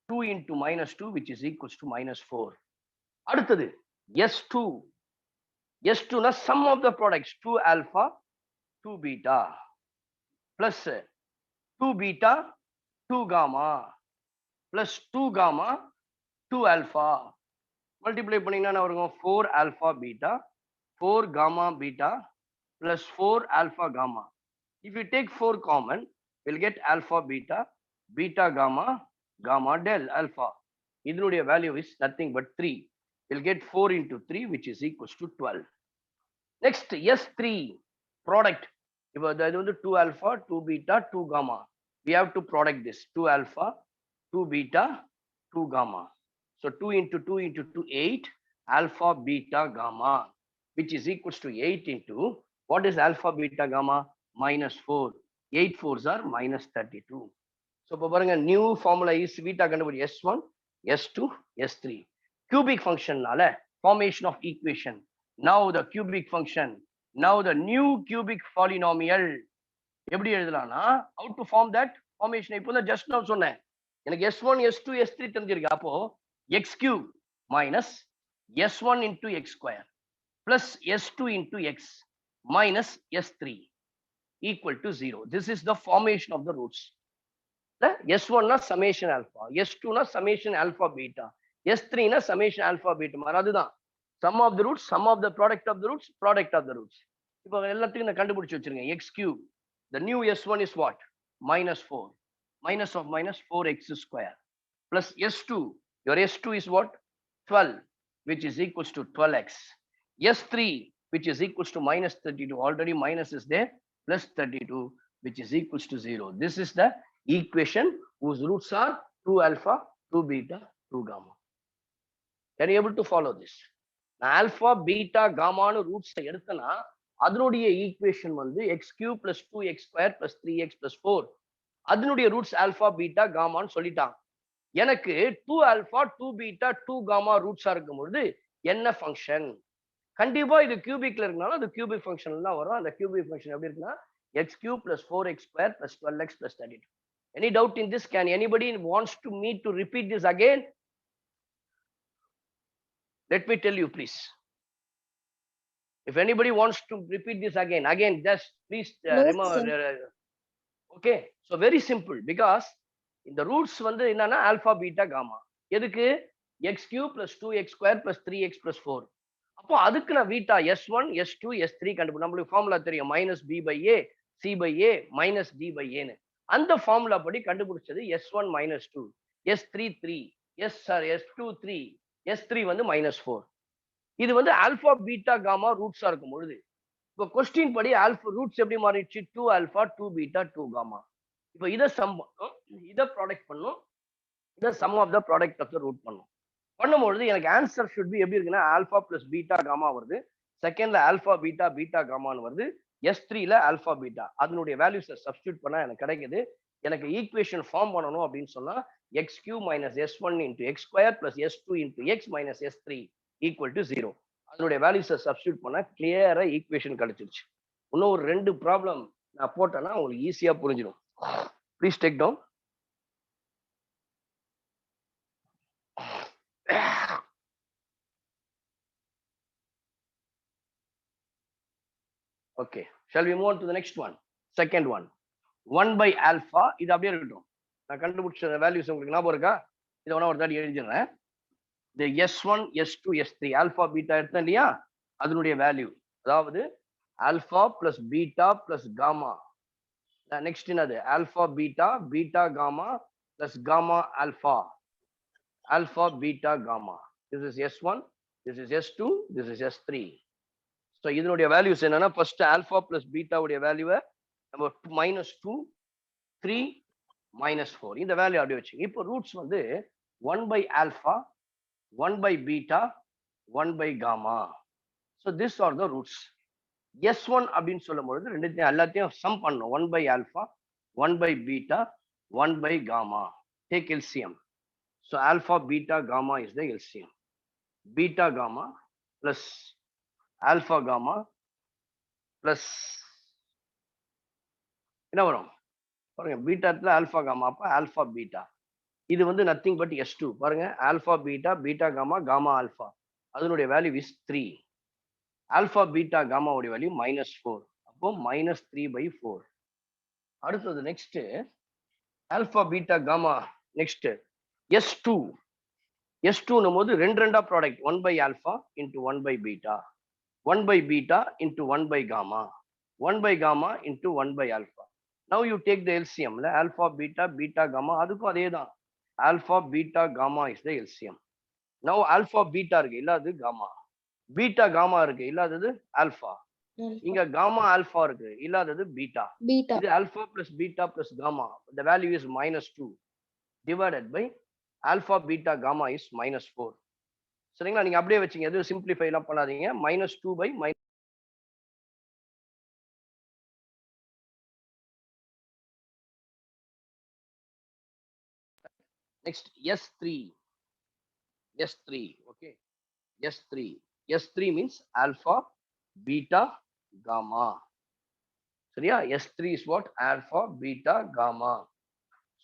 A: 2 into -2 which is equals to -4. அடுத்தது S2. S2 னா sum of the products 2 alpha 2 beta plus 2 beta 2 gamma plus 2 gamma 2 alpha. Multiply பண்ணீங்கன்னா என்ன வரும்? 4 alpha beta 4 gamma beta plus 4 alpha gamma. If you take 4 common, we'll get alpha beta, beta gamma, gamma del alpha. இதனுடைய value is nothing but 3. We'll get 4 into 3 which is equals to 12. Next S3 product. இப்போ இது வந்து 2 alpha 2 beta 2 gamma. We have to product this 2 alpha 2 beta 2 gamma. So 2 into 2 into 2 8 alpha beta gamma which is equals to 8 into what is alpha beta gamma? -4. 8 4s are -32. So இப்போ பாருங்க, new formula is beta கண்டுபிடி S1 S2 S3. cubic functionனால formation of equation. Now the cubic function, now the new cubic polynomial. எப்படி எழுதலாம்னா how to form that formation? இப்போ தான் just now சொன்னேன். எனக்கு S1 S2 S3 தெரிஞ்சிருக்கு. அப்போ x cube minus S1 into x square plus S2 into x minus S3 equal to 0. This is the formation of the roots. S1 na summation alpha, S2 na summation alpha beta, S3 na summation alpha beta. அதுதான் sum of the roots, sum of the product of the roots, product of the roots. இப்போ எல்லாத்தையும் நான் கண்டுபிடிச்சு வச்சிருங்க. x cube, the new S1 is what? -4. Minus of minus 4x square plus S2, your S2 is what? 12 which is equals to 12x. S3 which is equals to -32. Already minus is there, plus 32 which is equals to 0. This is the equation whose roots are 2 alpha 2 beta 2 gamma. Can you able to follow this? நான் alpha beta காமான்னு roots எடுத்தேன்னா அதனுடைய equation வந்து x cube plus 2x² plus 3x plus 4 அதனுடைய roots alpha beta காமான்னு சொல்லிட்டாங்க. எனக்கு 2 alpha 2 beta 2 gamma ரூட்ஸா இருக்கும் பொழுது என்ன ஃபங்க்ஷன்? கண்டிப்பா இது கியூபிக்ல இருக்கனால அது கியூபிக் ஃபங்க்ஷன் தான் வரும். அந்த கியூபிக் ஃபங்க்ஷன் எப்படி இருக்குன்னா x cube plus 4x² plus 12x plus 32. Any doubt in this? Can anybody wants to me to repeat this again? Let me tell you, please. If anybody wants to repeat this again, just please
B: No,
A: remember.
B: sir.
A: Okay, so very simple because இந்த roots வந்து என்னன்னா alpha beta gamma. எதுக்கு? X cube plus 2x² plus 3x plus 4. அப்போ அதுக்கு நான் beta S1 S2 S3 கண்டுபிடிக்கும். நம்மளுக்கு formula தெரியும் -b/a c/a மைனஸ் d/aன்னு. அந்த ஃபார்முலா படி கண்டுபிடிச்சது S1 -2 S3 3 S2 3 S3 வந்து -4. இது வந்து ஆல்பா பீட்டா காமா ரூட்ஸா இருக்கும் பொழுது இப்போ கொஸ்டின் படி ஆல்பா ரூட்ஸ் எப்படி மாறிடுச்சு? 2 ஆல்பா 2 பீட்டா 2 காமா. இப்போ இதை சம் பண்ணும், இதை ப்ராடக்ட் பண்ணும், இதை sum of the product of the root பண்ணும். பண்ணும்பொழுது எனக்கு ஆன்சர் ஷுட் பி எப்படி இருக்குன்னா ஆல்பா பிளஸ் பீட்டா காமா வருது, செகண்ட்ல ஆல்பா பீட்டா பீட்டா காமான்னு வருது, S3ல ஆல்பா பீட்டா அதனுடைய வேல்யூஸை சப்ஸ்டியூட் பண்ணா எனக்கு கிடைக்குது. எனக்கு ஈக்குவேஷன் ஃபார்ம் பண்ணணும் அப்படின்னு சொன்னா x cube minus S1 into x² plus S2 into x minus S3 equal to 0. அதனுடைய வேல்யூஸை சப்ஸ்டியூட் பண்ணா கிளியரா ஈக்குவேஷன் கிடைச்சிருச்சு. இன்னும் ஒரு 2 ப்ராப்ளம் நான் போட்டேன்னா உங்களுக்கு ஈஸியா புரிஞ்சிடும். Please take down. Okay, shall we move on to the next one? Second one, 1 by alpha. இது அப்படியே இருக்கட்டும். நான் கண்டுபிடிச்ச வேல்யூஸ் உங்களுக்கு ஞாபகம் இருக்கா? இதை வேணா ஒரு தாடி எழுதிடுறேன். இந்த S1 S2 S3 alpha beta எடுத்தேன் இல்லையா, அதனுடைய வேல்யூ அதாவது alpha plus beta plus gamma. Next என்னது? Alpha beta beta gamma plus gamma alpha alpha beta gamma. This is S1, this is S2, this is S3. So இதனுடைய values என்னன்னா first alpha plus பீட்டாவுடைய வேல்யூவை நம்ம -2 3 -4 இந்த value அப்படியே வச்சு இப்போ ரூட்ஸ் வந்து 1 by alpha 1 by beta 1 by gamma. So these are the roots. S1 அப்படின்னு சொல்லும் பொழுது ரெண்டுத்தையும் எல்லாத்தையும் சம் பண்ணணும். 1 by alpha 1 by beta 1 by gamma. Take LCM. So alpha beta gamma is the LCM. Beta gamma plus alpha gamma plus என்ன வரும் பாருங்க, பீட்டாத்துல ஆல்பா காமா, அப்ப ஆல்பா பீட்டா. இது வந்து நத்திங் பட் S2. பாருங்க, alpha beta beta gamma gamma alpha அதனுடைய value is 3. Alpha beta காமாவுடைய வேல்யூ -4. அப்போ -3/4. அடுத்தது next alpha beta gamma. Next S2. S2னும் போது ரெண்டா product 1 by alpha into 1 by beta 1 by beta into 1 by gamma 1 by gamma into 1 by alpha. Now you take the LCM. Alpha beta beta gamma அதுக்கும் அதே தான். Alpha beta gamma is the LCM. Now alpha beta இருக்கு, இல்லாதது gamma. Beta gamma இருக்கு, இல்லாதது alpha. இங்க gamma alpha இருக்கு, இல்லாதது beta. இது alpha plus beta plus gamma. The value is -2 divided by alpha beta gamma is -4. சரிங்களா? நீங்க அப்படியே வச்சீங்க, எதுவும் சிம்பிளிஃபை எல்லாம் பண்ணாதீங்க. -2 by next S3. Okay, S3 means alpha beta gamma. சரியா? S3 is what? Alpha beta gamma.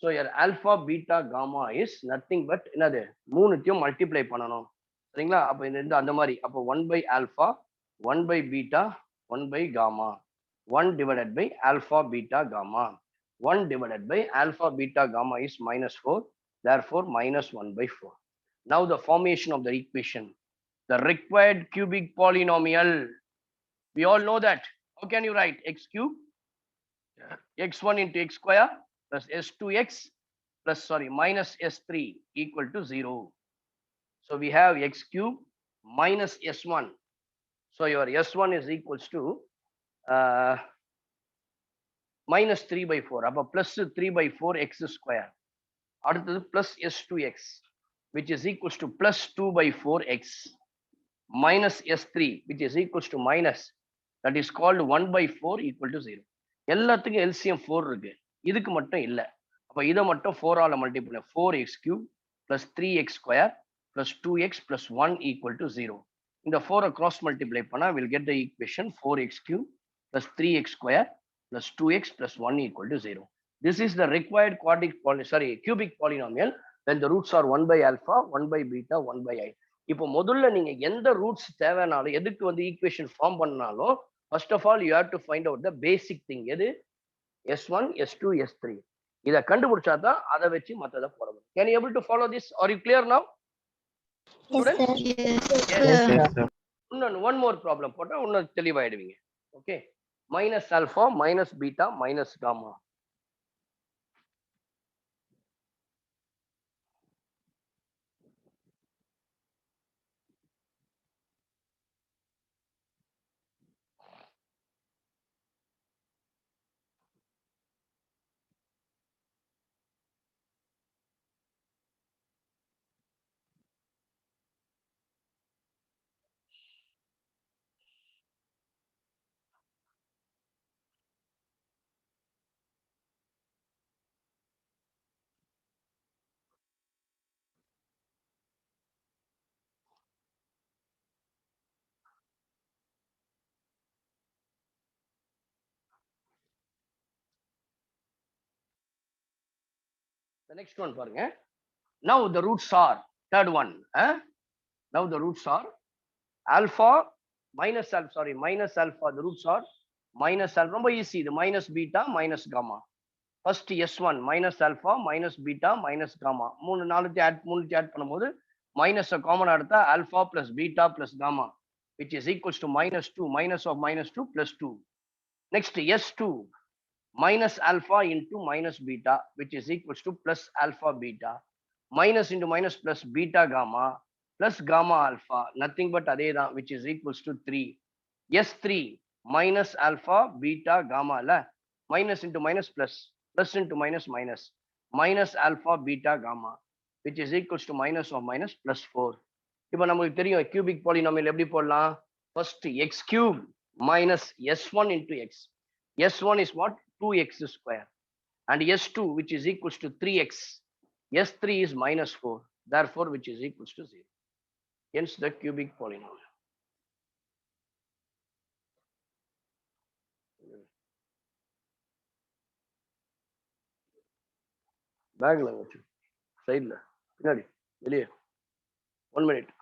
A: So your alpha beta gamma is nothing but என்னது? மூணுத்தையும் மல்டிப்ளை பண்ணணும். சரிங்களா? அப்ப இந்த அந்த மாதிரி அப்ப 1 by alpha 1 by beta 1 by gamma 1 divided by alpha beta gamma 1 divided by alpha beta gamma is -4. Therefore -1/4. Now the formation of the equation, the required cubic polynomial. We all know that. How can you write? X cube x1 into x square plus s2x plus minus s3 equal to 0. So we have x cube minus s1. So your s1 is equals to -3/4. அப்ப plus 3/4 x square. அடுத்தது plus s2x which is equals to plus 2/4 x minus S3 which is equals to minus that is called 1 by 4 equal to 0. எல்லாத்துக்கும் LCM 4 இருக்கு, இதுக்கு மட்டும் இல்ல. அப்ப இதை மட்டும் 4 ஆல multiply 4x cube plus 3x square plus 2x plus 1 equal to 0. இந்த 4 cross multiply பண்ணா we'll get the equation 4x cube plus 3x square plus 2x plus 1 equal to 0. This is the required cubic polynomial when the roots are 1 by alpha, 1 by beta, 1 by I. இப்போ முதல்ல நீங்க எந்த roots தேவைனாலும் எதுக்கு வந்து equation form பண்ணாலும் first of all you have to find out the basic thing. எது? S1, S2, S3. இதை கண்டுபிடிச்சா தான் அதை வச்சு மற்றதை போட முடியும். Can you able to follow this? Are you clear now? One more problem போட்டா இன்னும் தெளிவாயிடுவீங்க. Okay, minus alpha minus beta minus gamma. The next one பாருங்க. Now the roots are third one. Now the roots are alpha minus alpha. The roots are minus alpha. ரொம்ப easy. இது minus beta minus gamma. First S1 minus alpha minus beta minus gamma. மூணு add பண்ணும்போது minus common எடுத்தா alpha plus beta plus gamma which is equals to minus 2 minus of minus 2 plus 2. Next S2 minus alpha into minus beta which is equals to plus alpha beta minus into minus plus beta gamma plus gamma alpha nothing but adhe dhaan which is equals to 3. S3 minus alpha beta gamma la minus into minus plus plus into minus minus minus alpha beta gamma which is equals to minus of minus plus 4. இப்போ நமக்கு தெரியும் cubic polynomial எப்படி போடலாம்? First x cube minus S1 into x. S1 is what? 2x square and S2 which is equals to 3x. S3 is minus 4, therefore which is equals to 0. Hence the cubic polynomial. பேக்ல வச்சு சைட்ல பின்னாடி வெளியே 1 minute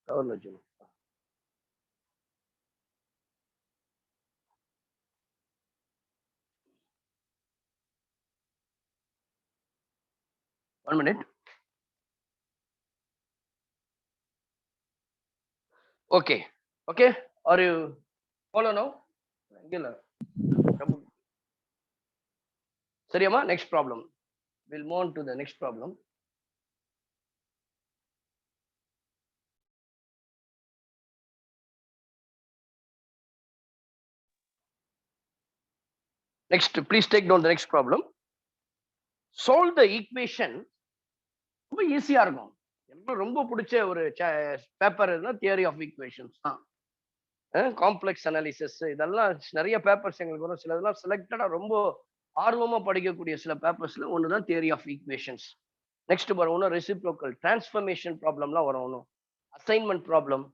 A: கவர்ல வச்சு. One minute. Okay. Okay. Are you follow now? Sariyama, next problem. We'll move on to the next problem. Next, please take down the next problem. Solve the equation. ரொம்ப ஈஸியா இருக்கும். எனக்கு ரொம்ப பிடிச்ச ஒரு பேப்பர் தியரி ஆஃப் ஈக்குவேஷன்ஸ் தான். Complex analysis இதெல்லாம் நிறைய பேப்பர்ஸ் எங்களுக்கு வரும். சில இதெல்லாம் செலக்டடா ரொம்ப ஆர்வமா படிக்கக்கூடிய சில பேப்பர்ஸ்ல ஒண்ணுதான் தியரி ஆஃப் ஈக்குவேஷன்ஸ். நெக்ஸ்ட் வரும் ரெசிப்ரோக்கல் டிரான்ஸ்ஃபர்மேஷன் ப்ராப்ளம்லாம் வரும், அசைன்மெண்ட் ப்ராப்ளம்.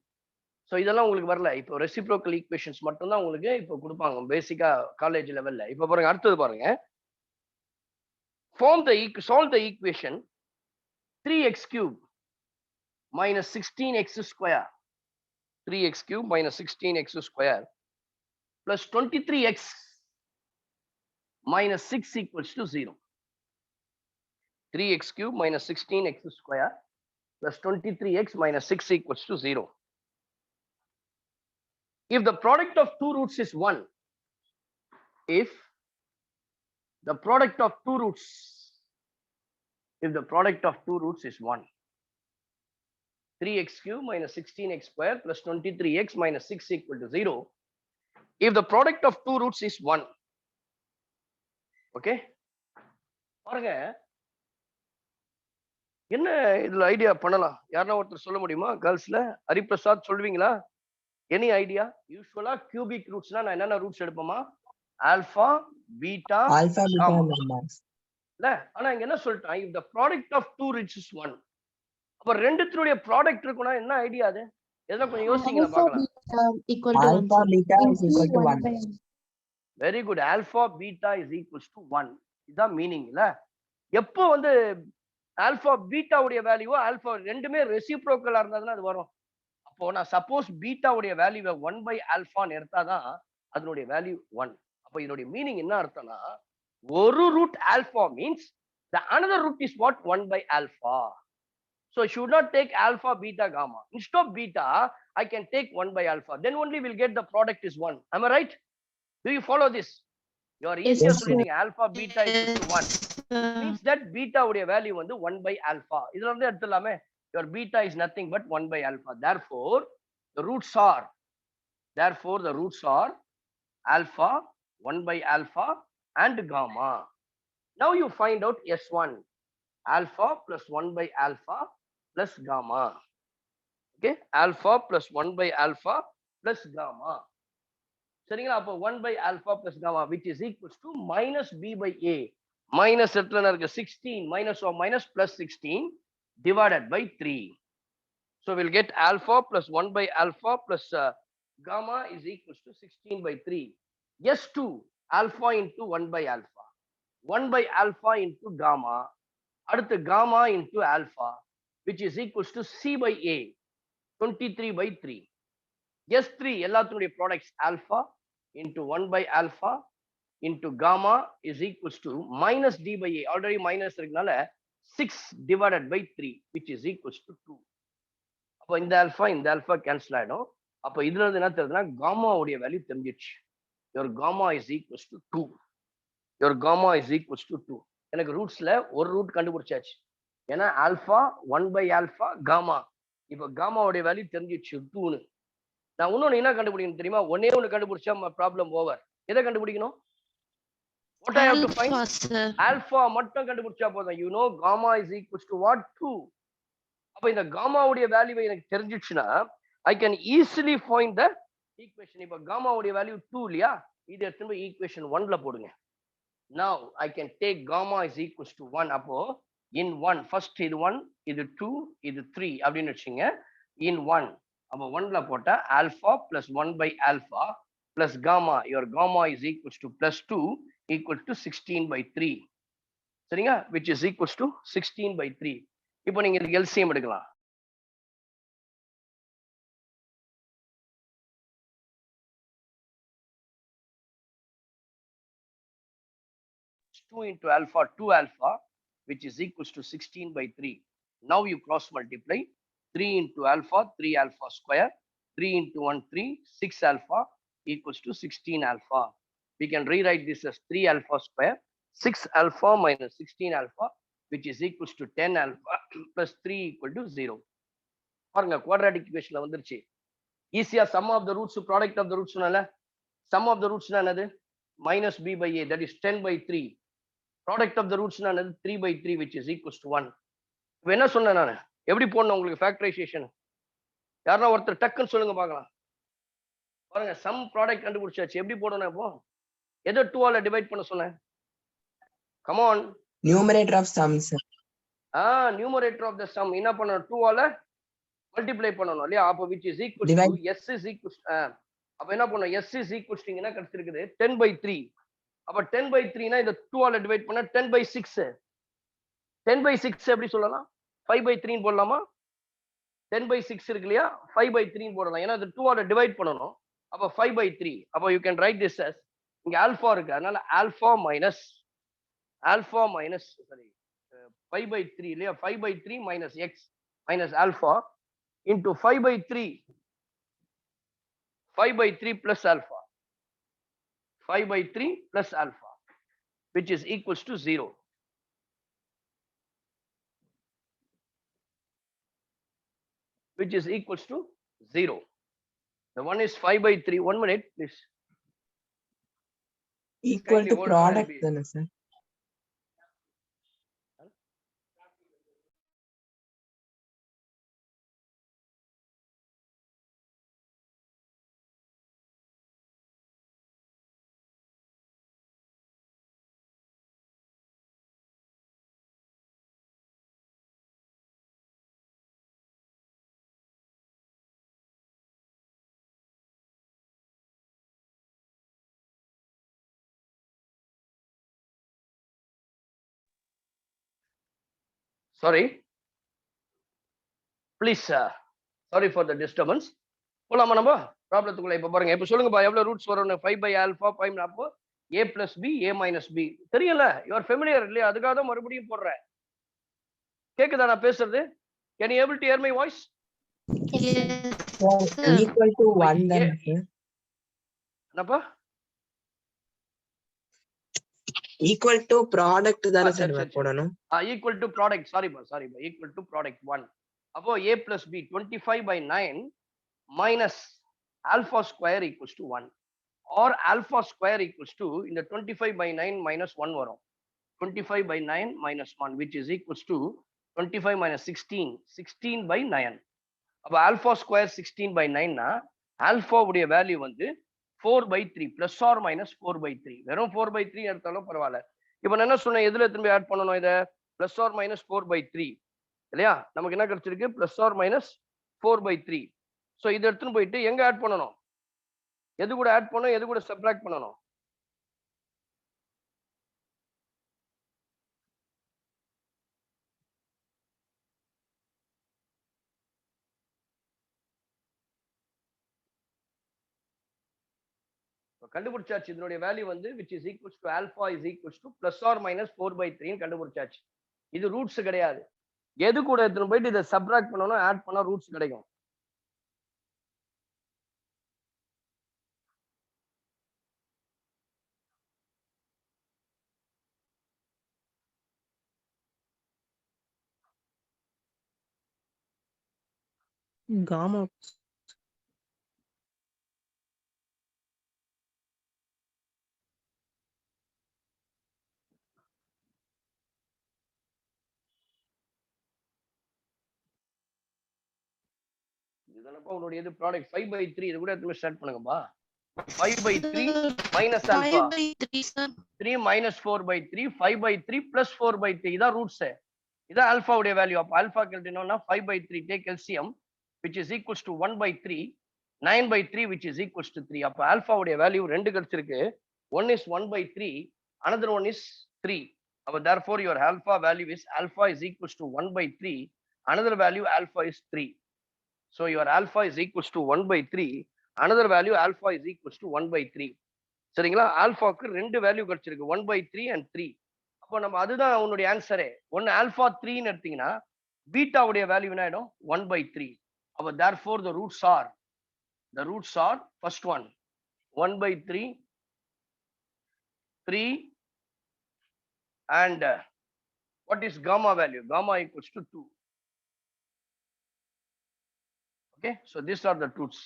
A: ஸோ இதெல்லாம் உங்களுக்கு வரல. இப்போ ரெசிப்ரோக்கல் ஈக்குவேஷன்ஸ் மட்டும்தான் உங்களுக்கு இப்போ கொடுப்பாங்க பேசிக்கா காலேஜ் லெவல்ல. இப்போ பாருங்க, அடுத்தது பாருங்க. Solve the equation 3x cube minus 16x square. 3x cube minus 16x square plus 23x minus 6 equals to 0. 3x cube minus 16x square plus 23x minus 6 equals to 0. If the product of two roots is 1, if the product of two roots is 1, 3x cube minus 16x square plus 23x minus 6 equal to 0. If the product of two roots is 1, okay, பாருங்க, என்ன இதுல idea பண்ணலாம்? யாருன்னா ஒருத்தர் சொல்ல முடியுமா? கேர்ள்ஸ்ல ஹரிபிரசாத் சொல்லுவீங்களா? Any idea? யூசுவலா கியூபிக் ரூட்ஸ்னா நான் என்னென்ன ரூட்ஸ் எடுப்போமா? Alpha, beta,
C: Alpha, beta,
A: gamma.
C: and gammas.
A: இல்ல ஆனா இங்க என்ன சொல்லிட்டான்? if the product of two roots is 1. அப்ப ரெண்டுத்தினுடைய ப்ராடக்ட் இருக்குன்னா என்ன ஐடியா அது? எதனா கொஞ்சம் யோசிங்க நான் பார்க்கலாம்.
C: Alpha, beta is equal to 1.
A: Very good. Alpha, beta is equals to 1. இதுதான் மீனிங் இல்ல? எப்போ வந்து ஆல்பா பீட்டாவுடைய வேல்யூ ஆல்பா ரெண்டுமே ரெசிப்ரோக்கலா இருந்தா அது வரும். அப்போ நான் சப்போஸ் பீட்டாவுடைய வேல்யூவை 1 பை ஆல்பான்னு எடுத்தாதான் அதனுடைய வேல்யூ 1. அப்போ இதனுடைய மீனிங் என்ன அர்த்தம்னா ஒரு root alpha means the another root is what 1 by alpha. So I should not take alpha, beta, gamma. Instead of beta, I can take 1 by alpha. Then only we'll get the product is 1. Am I right? Do you follow this? You are easier
C: Yes,
A: சொல்லிட்டீங்க alpha, beta equals to 1. Means that beta உடைய value வந்து 1 by alpha. இதுல இருந்து எடுத்துலாமே. Your beta is nothing but 1 by alpha. Therefore, the roots are alpha, 1 by alpha and gamma. Now you find out S1. Alpha plus 1 by alpha plus gamma. Okay, alpha plus 1 by alpha plus gamma. சரிங்களா? அப்போ 1 by alpha plus gamma which is equals to minus b by a. Minus எத்தனை இருக்கு? 16. Minus or minus plus 16 divided by 3. So we'll get alpha plus 1 by alpha plus gamma is equals to 16 by 3. S2 alpha into 1 by alpha. 1 by alpha into gamma. அடுத்து gamma into alpha which is equals to c by a 23 by 3. S3 எல்லாத்துடைய products alpha into 1 by alpha into gamma is equals to minus d by a. Already minus இருக்கனால 6 divided by 3 which is equals to 2. அப்போ இந்த alpha cancel ஆயிடும். அப்போ இதுல இருந்து என்ன தெரியுதுன்னா gamma உடைய value தெரிஞ்சிடுச்சு. your gamma is equals to 2. your gamma is equals to 2. எனக்கு ரூட்ஸ்ல ஒரு ரூட் கண்டுபிடிச்சாச்சு. ஏன்னா ஆல்பா 1 பை ஆல்பா காமா. இப்போ காமாவுடைய வேல்யூ தெரிஞ்சிடுச்சு 2ன்னு. நான் இன்னொன்னு என்ன கண்டுபிடிக்கணும் தெரியுமா? ஒன்னே ஒன்று கண்டுபிடிச்சா ப்ராப்ளம் ஓவர். எதை கண்டுபிடிக்கணும்? What I have to find? Alpha மட்டும் கண்டுபிடிச்சா போதும். You know gamma is equals to what 2. அப்ப இந்த காமாவுடைய வேல்யூவை எனக்கு தெரிஞ்சிடுச்சுன்னா I can easily find the equation. இப்போ காமாவுடைய வேல்யூ 2 இல்லையா? இது எடுத்து போய் ஈக்குவேஷன் 1ல போடுங்க. Now I can take gamma is equals to 1. அப்போ in 1 first இது 1 இது 2 இது 3 அப்படின்னு வச்சுங்க. in 1 அப்போ 1ல போட்டா alpha plus 1 by alpha plus gamma. your gamma is equals to plus 2 equal to 16 by 3. சரிங்க? which is equals to 16 by 3. இப்போ நீங்க இதுக்கு LCM எடுக்கலாம். Two into alpha 2 alpha which is equals to 16 by 3. Now you cross multiply 3 into alpha 3 alpha square 3 into 1 3 6 alpha equals to 16 alpha. We can rewrite this as 3 alpha square 6 alpha minus 16 alpha which is equals to 10 alpha plus 3 equal to 0. பாருங்க quadratic ஈக்குவேஷன்ல வந்துருச்சு. ஈஸியா sum of the roots product of the roots சொன்னல. sum of the roots என்னது? minus b by a that is 10 by 3. product of the roots என்னது? 3 by 3 which is equals to 1. இப்போ என்ன சொன்னேன் நான்? எப்படி போடணும் உங்களுக்கு ஃபேக்டரைசேஷன்? யாரா ஒருத்தர் டக்குன்னு சொல்லுங்க பார்க்கலாம். பாருங்க சம் ப்ராடக்ட் கண்டுபிடிச்சாச்சு. எப்படி போடணும் இப்போ? எதை 2 ஆல டிவைட் பண்ண சொன்னேன்? Come on.
C: Numerator of sum, sir.
A: Numerator of the sum என்ன பண்ணணும்? 2 ஆல மல்டிப்ளை பண்ணணும் இல்லையா? அப்போ which is equals to s is equals அப்ப என்ன பண்ணணும்? s is equals to என்ன கிடைச்சிருக்குது? 10 by 3. அப்ப 10 by 3 னா இந்த 2 ஆல டிவைட் பண்ணா 10 by 6. 10 by 6 எப்படி சொல்லலாம்? 5 by 3 போடலாமா? 10 by 6 இருக்கு இல்லையா? 5 by 3 போடலாம். ஏன்னா இது 2 ஆல டிவைட் பண்ணனும். அப்ப 5 by 3. அப்ப you can write this as இங்க ஆல்பா இருக்கு. அதனால ஆல்பா மைனஸ் சாரி 5 by 3 இல்லையா? 5 by 3 minus x minus alpha into 5 by 3 plus alpha 5 by 3 plus alpha which is equals to 0. Which is equals to 0. The one is 5 by 3. 1 minute, please.
C: Equal to product then, sir.
A: Sorry. Please, sorry for the disturbance. போலாமா நம்ம ப்ராப்ளத்துக்குள்ள? இப்ப பாருங்க, இப்ப சொல்லுங்கப்பா, எவ்வளவு roots வரும்னு? 5 by alpha 5 அப்போ a plus b a minus b தெரியல. you are familiar இல்லையா? அதுக்காக தான் மறுபடியும் போடுறேன். கேக்குதா நான் பேசுறது? Can you able to hear my voice?
C: Equal to 1 then, sir.
A: என்னப்பா?
C: Equal to product தான சார் போடணும்.
A: Equal to product. Sorry பா. Equal to product 1. அப்போ a plus b 25 by 9 minus alpha square equals to 1. Or alpha square equals to இந்த 25 by 9 minus 1 வரும். 25 by 9 minus 1 which is equals to 25 minus 16. 16 by 9. அப்ப alpha square 16 by 9 னா alpha உடைய value வந்து 4 by 3 plus or minus 4 by 3. வெறும் 4 by 3 எடுத்தாலும் பரவாயில்ல. இப்ப நான் என்ன சொன்னேன், எதுல திரும்பி ஆட் பண்ணணும்? இத plus or minus 4 by 3 இல்லையா? நமக்கு என்ன கிடைச்சிருக்கு? plus or minus 4 by 3. So இத எடுத்துட்டு போயிட்டு எங்க ஆட் பண்ணணும்? எது கூட ஆட் பண்ணணும், எது கூட சப்ட்ராக்ட் பண்ணணும்? கண்டுபிடிச்சாச்சு. இதனுடைய வேல்யூ வந்து which is equals to alpha is equals to plus or minus 4 by 3 ன்னு கண்டுபிடிச்சாச்சு. இது ரூட்ஸ் கிடையாது. எது கூட எடுத்துட்டு போயிட்டு இதை சப்ட்ராக்ட் பண்ணணும், ஆட் பண்ணா ரூட்ஸ் கிடைக்கும்.
C: Gamma.
A: இதுதானப்பா உங்களுடைய இது ப்ராடக்ட் 5 by 3. இது கூட எடுத்து ஸ்டார்ட் பண்ணுங்கப்பா. 5 by 3 minus alpha
B: 5 by 3 sir.
A: 3 minus 4 by 3 5 by 3 plus 4 by 3. இதான் ரூட்ஸ். இதான் ஆல்பா உடைய வேல்யூ. அப்ப ஆல்பா கேட்டீங்கன்னா 5 by 3 take LCM which is equals to 1 by 3 9 by 3 which is equals to 3. அப்ப ஆல்பா உடைய வேல்யூ ரெண்டு கிடைச்சிருக்கு. One is 1 by 3, another one is 3. அப்ப therefore your alpha value is alpha is equals to 1 by 3, another value alpha is 3. So your alpha is equals to 1 by 3, another value alpha is equals to 1 by 3. சரிங்களா? ஆல்பாக்கு ரெண்டு value கிடைச்சிருக்கு, 1 by 3 and 3. அப்போ நம்ம அதுதான் உன்னுடைய ஆன்சரே. ஒன்னு alpha 3 ன்னு எடுத்தீங்கன்னா பீட்டா உடைய வேல்யூ என்ன ஆயிடும்? 1 by 3. அப்போ therefore the roots are first one 1 by 3 3 and what is gamma value? Gamma equals to 2. Okay, so these are the roots.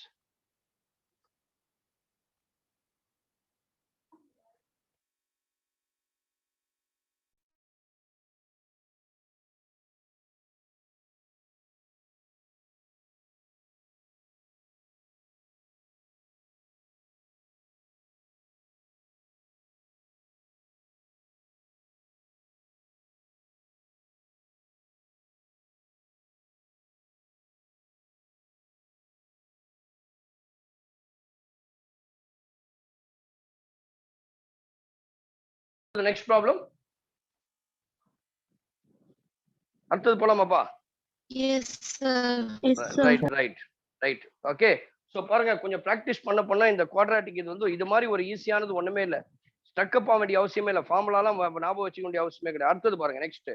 A: The next problem. அடுத்தது போலாமாப்பா?
B: Yes sir. Yes sir.
A: Right. Okay. So பாருங்க, கொஞ்சம் practice பண்ண இந்த quadratic இது வந்து இது மாதிரி ஒரு ஈஸியானது ஒண்ணுமே இல்ல. ஸ்டக் அப் ஆக வேண்டிய அவசியமே இல்ல. ஃபார்முலாலாம் ஞாபகம் வச்சுக்க வேண்டிய அவசியமே கிடையாது. அடுத்தது பாருங்க, next.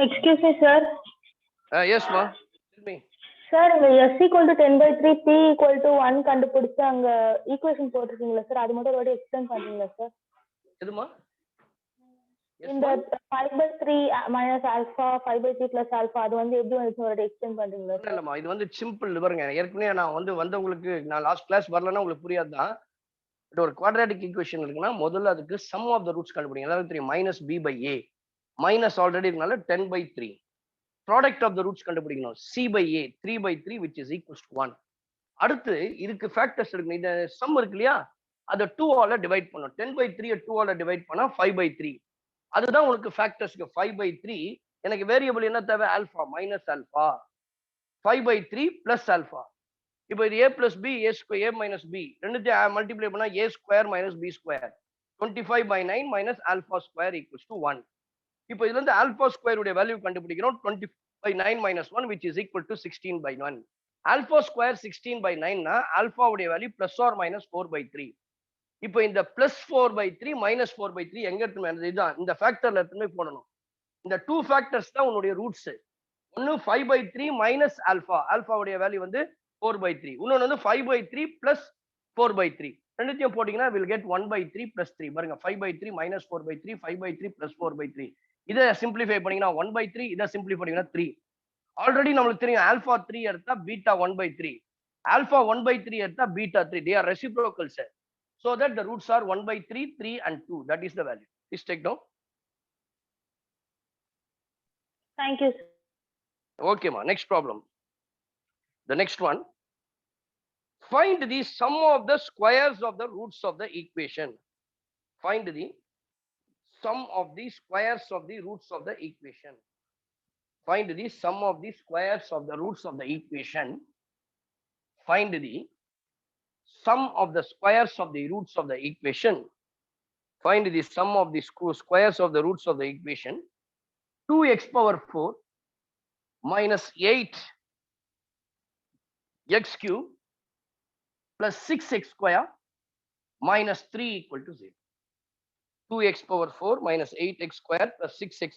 E: Excuse me, sir.
A: Yes ma. Tell me.
E: Sir, s equal to 10 by 3, p equal to 1 கண்டுபிடிச்சு அங்க ஈக்குவேஷன் போட்டுருக்கீங்களா சார்? அது மட்டும் ஒரு வாட்டி எக்ஸ்பிளைன் பண்றீங்களா சார்?
A: எதுமா?
E: இந்த 5/3 minus alpha 5/3 plus alpha அது வந்து எப்படி வந்து ஒரு எக்ஸ்டெண்ட் பண்றீங்களா?
A: இல்லம்மா, இது வந்து சிம்பிள் பாருங்க. ஏற்கனவே நான் வந்தவங்களுக்கு நான் லாஸ்ட் கிளாஸ் வரலன்னா உங்களுக்கு புரியாதுதான். பட் ஒரு குவாட்ராட்டிக் ஈக்குவேஷன் இருக்குன்னா முதல்ல அதுக்கு சம் ஆஃப் த ரூட்ஸ் கண்டுபிடிங்க. எல்லாருக்கும் தெரியும் -b/a. மைனஸ் ஆல்ரெடி இருக்கனால 10/3. ப்ராடக்ட் ஆஃப் த ரூட்ஸ் கண்டுபிடிக்கணும். c/a 3/3 which is equals to 1. அடுத்து இதுக்கு ஃபேக்டர்ஸ் இருக்கு. இந்த சம் இருக்கு இல்லையா, அதை 2 ஆல டிவைட் பண்ணணும். 10/3 2 ஆல டிவைட் பண்ணா 5/3. அதுதான் உங்களுக்கு ஃபேக்டர்ஸ்க்கு 5/3. எனக்கு வேரியபிள் என்ன தேவை? Alpha minus alpha 5/3 plus alpha. இப்போ இது a plus b a square a minus b ரெண்டுத்தையும் மல்டிப்ளை பண்ணா a square minus b square 25/9 minus alpha square equals to 1. இப்போ இதுல இருந்து ஆல்பா ஸ்கொயர் உடைய வேல்யூ கண்டுபிடிக்கிறோம். 20/9 minus 1 which is equal to 16/1. Alpha square 16/9னா ஆல்பா உடைய வேல்யூ பிளஸ் ஆர் மைனஸ் 4/3. இப்போ இந்த பிளஸ் 4/3 மைனஸ் 4/3 எங்க எடுத்து இதுதான் இந்த ஃபேக்டர்ல எடுத்துமே போடணும். இந்த 2 ஃபேக்டர்ஸ் தான் உன்னுடைய ரூட்ஸ். ஒன்னு 5/3 மைனஸ் ஆல்பா, ஆல்பாவுடைய வேல்யூ வந்து 4/3. இன்னொன்னு வந்து 5/3 பிளஸ் 4/3. ரெண்டுத்தையும் போட்டீங்கன்னா will get 1/3 plus 3. பாருங்க 5/3 minus 4/3 5/3 plus 4/3. இதை சிம்பிளிஃபை பண்ணீங்கன்னா 1/3. இதை சிம்பிளிஃபை பண்ணீங்கன்னா 3. ஆல்ரெடி நம்மளுக்கு தெரியும் ஆல்பா 3 எடுத்தா பீட்டா 1/3. ஆல்பா 1/3 எடுத்தா beta 3. they are reciprocals. So that the roots are 1/3, 3 and 2. That is the value. Please take down.
E: Thank you, sir.
A: Okay ma, next problem. The next one, find the sum of the squares of the roots of the equation. Find the sum of the squares of the roots of the equation. Find the sum of the squares of the roots of the equation. Find the sum of the squares of the roots of the equation. Find the sum of the squares of the roots of the equation. 2x power 4 minus 8 x cube plus 6x square minus 3 equal to 0. 2x power 4 minus 8x square plus 6x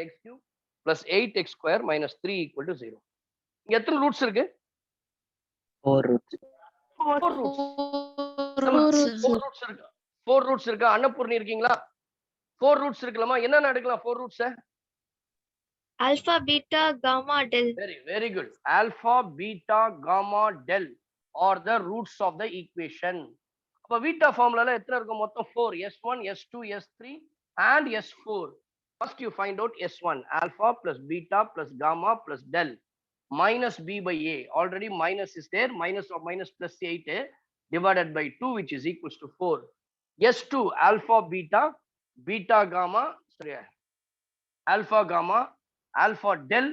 A: x cube plus 8x square minus 3 equal to 0. இங்க எத்தனை roots இருக்கு?
D: 4 roots.
A: 4 roots. 4 roots இருக்கா? அன்னபூர்ணி இருக்கீங்களா? 4 roots இருக்கலாமா? என்னென்ன எடுக்கலாம் 4 roots?
B: Alpha, beta, gamma, del.
A: Very good. Alpha, beta, gamma, del are the roots of the equation. அப்ப beta formula எத்தனை இருக்கும்? மொத்தம் 4. S1, S2, S3 and S4. First you find out S1. Alpha plus beta plus gamma plus del minus b by a. Already minus is there. Minus of minus plus 8 divided by 2 which is equals to 4. S2 alpha beta, beta gamma, sorry, alpha gamma, alpha del,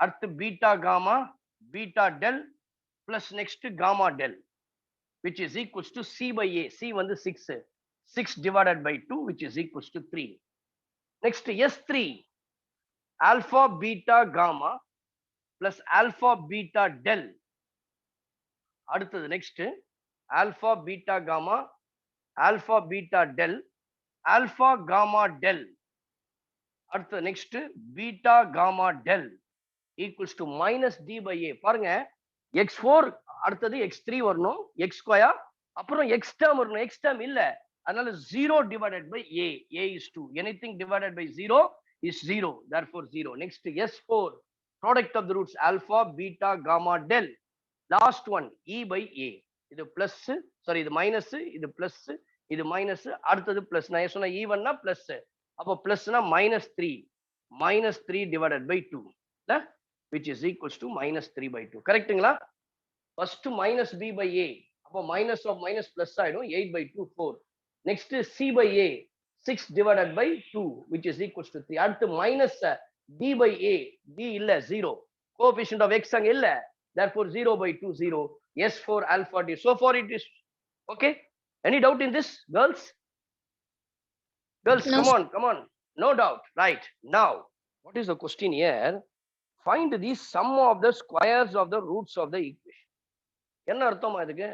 A: அடுத்து beta gamma, beta del plus next gamma del which is equals to c by a. C வந்து 6. 6 divided by 2 which is equals to 3. Next S3 alpha beta gamma plus alpha beta del. அடுத்தது next alpha beta gamma, alpha beta del, alpha gamma del. அடுத்து next beta gamma del equals to minus d by a. பாருங்க x4 அடுத்தது x3 வரணும், x square அப்புறம் x term வரணும். x term இல்ல, அதனால 0 divided by a. a is 2. Anything divided by 0 is 0. Therefore 0. Next S4 product of the roots alpha beta gamma del. Last one e by a. இது plus, sorry இது minus, இது plus, இது minus, அடுத்தது plus. நான் சொன்ன ஈவன்னா plus, அப்போ பிளஸ்னா -3 divided by 2 which is equals to -3/2. கரெக்ட்டுங்களா? First minus b by a, அப்போ மைனஸ் ஆஃப் மைனஸ் பிளஸ் ஆயிடும். 8/2 4. Next c by a 6 divided by 2 which is equals to 3. அடுத்து minus d by a, d இல்ல 0, coefficient of x அங்க இல்ல, therefore 0/2 0. S4 alpha d. So far it is okay. Any doubt in this, girls? Girls,
B: No.
A: come on. No doubt. Right. Now, what is the question here? Find the sum of the squares of the roots of the equation. என்ன அர்த்தமா இதுக்கு?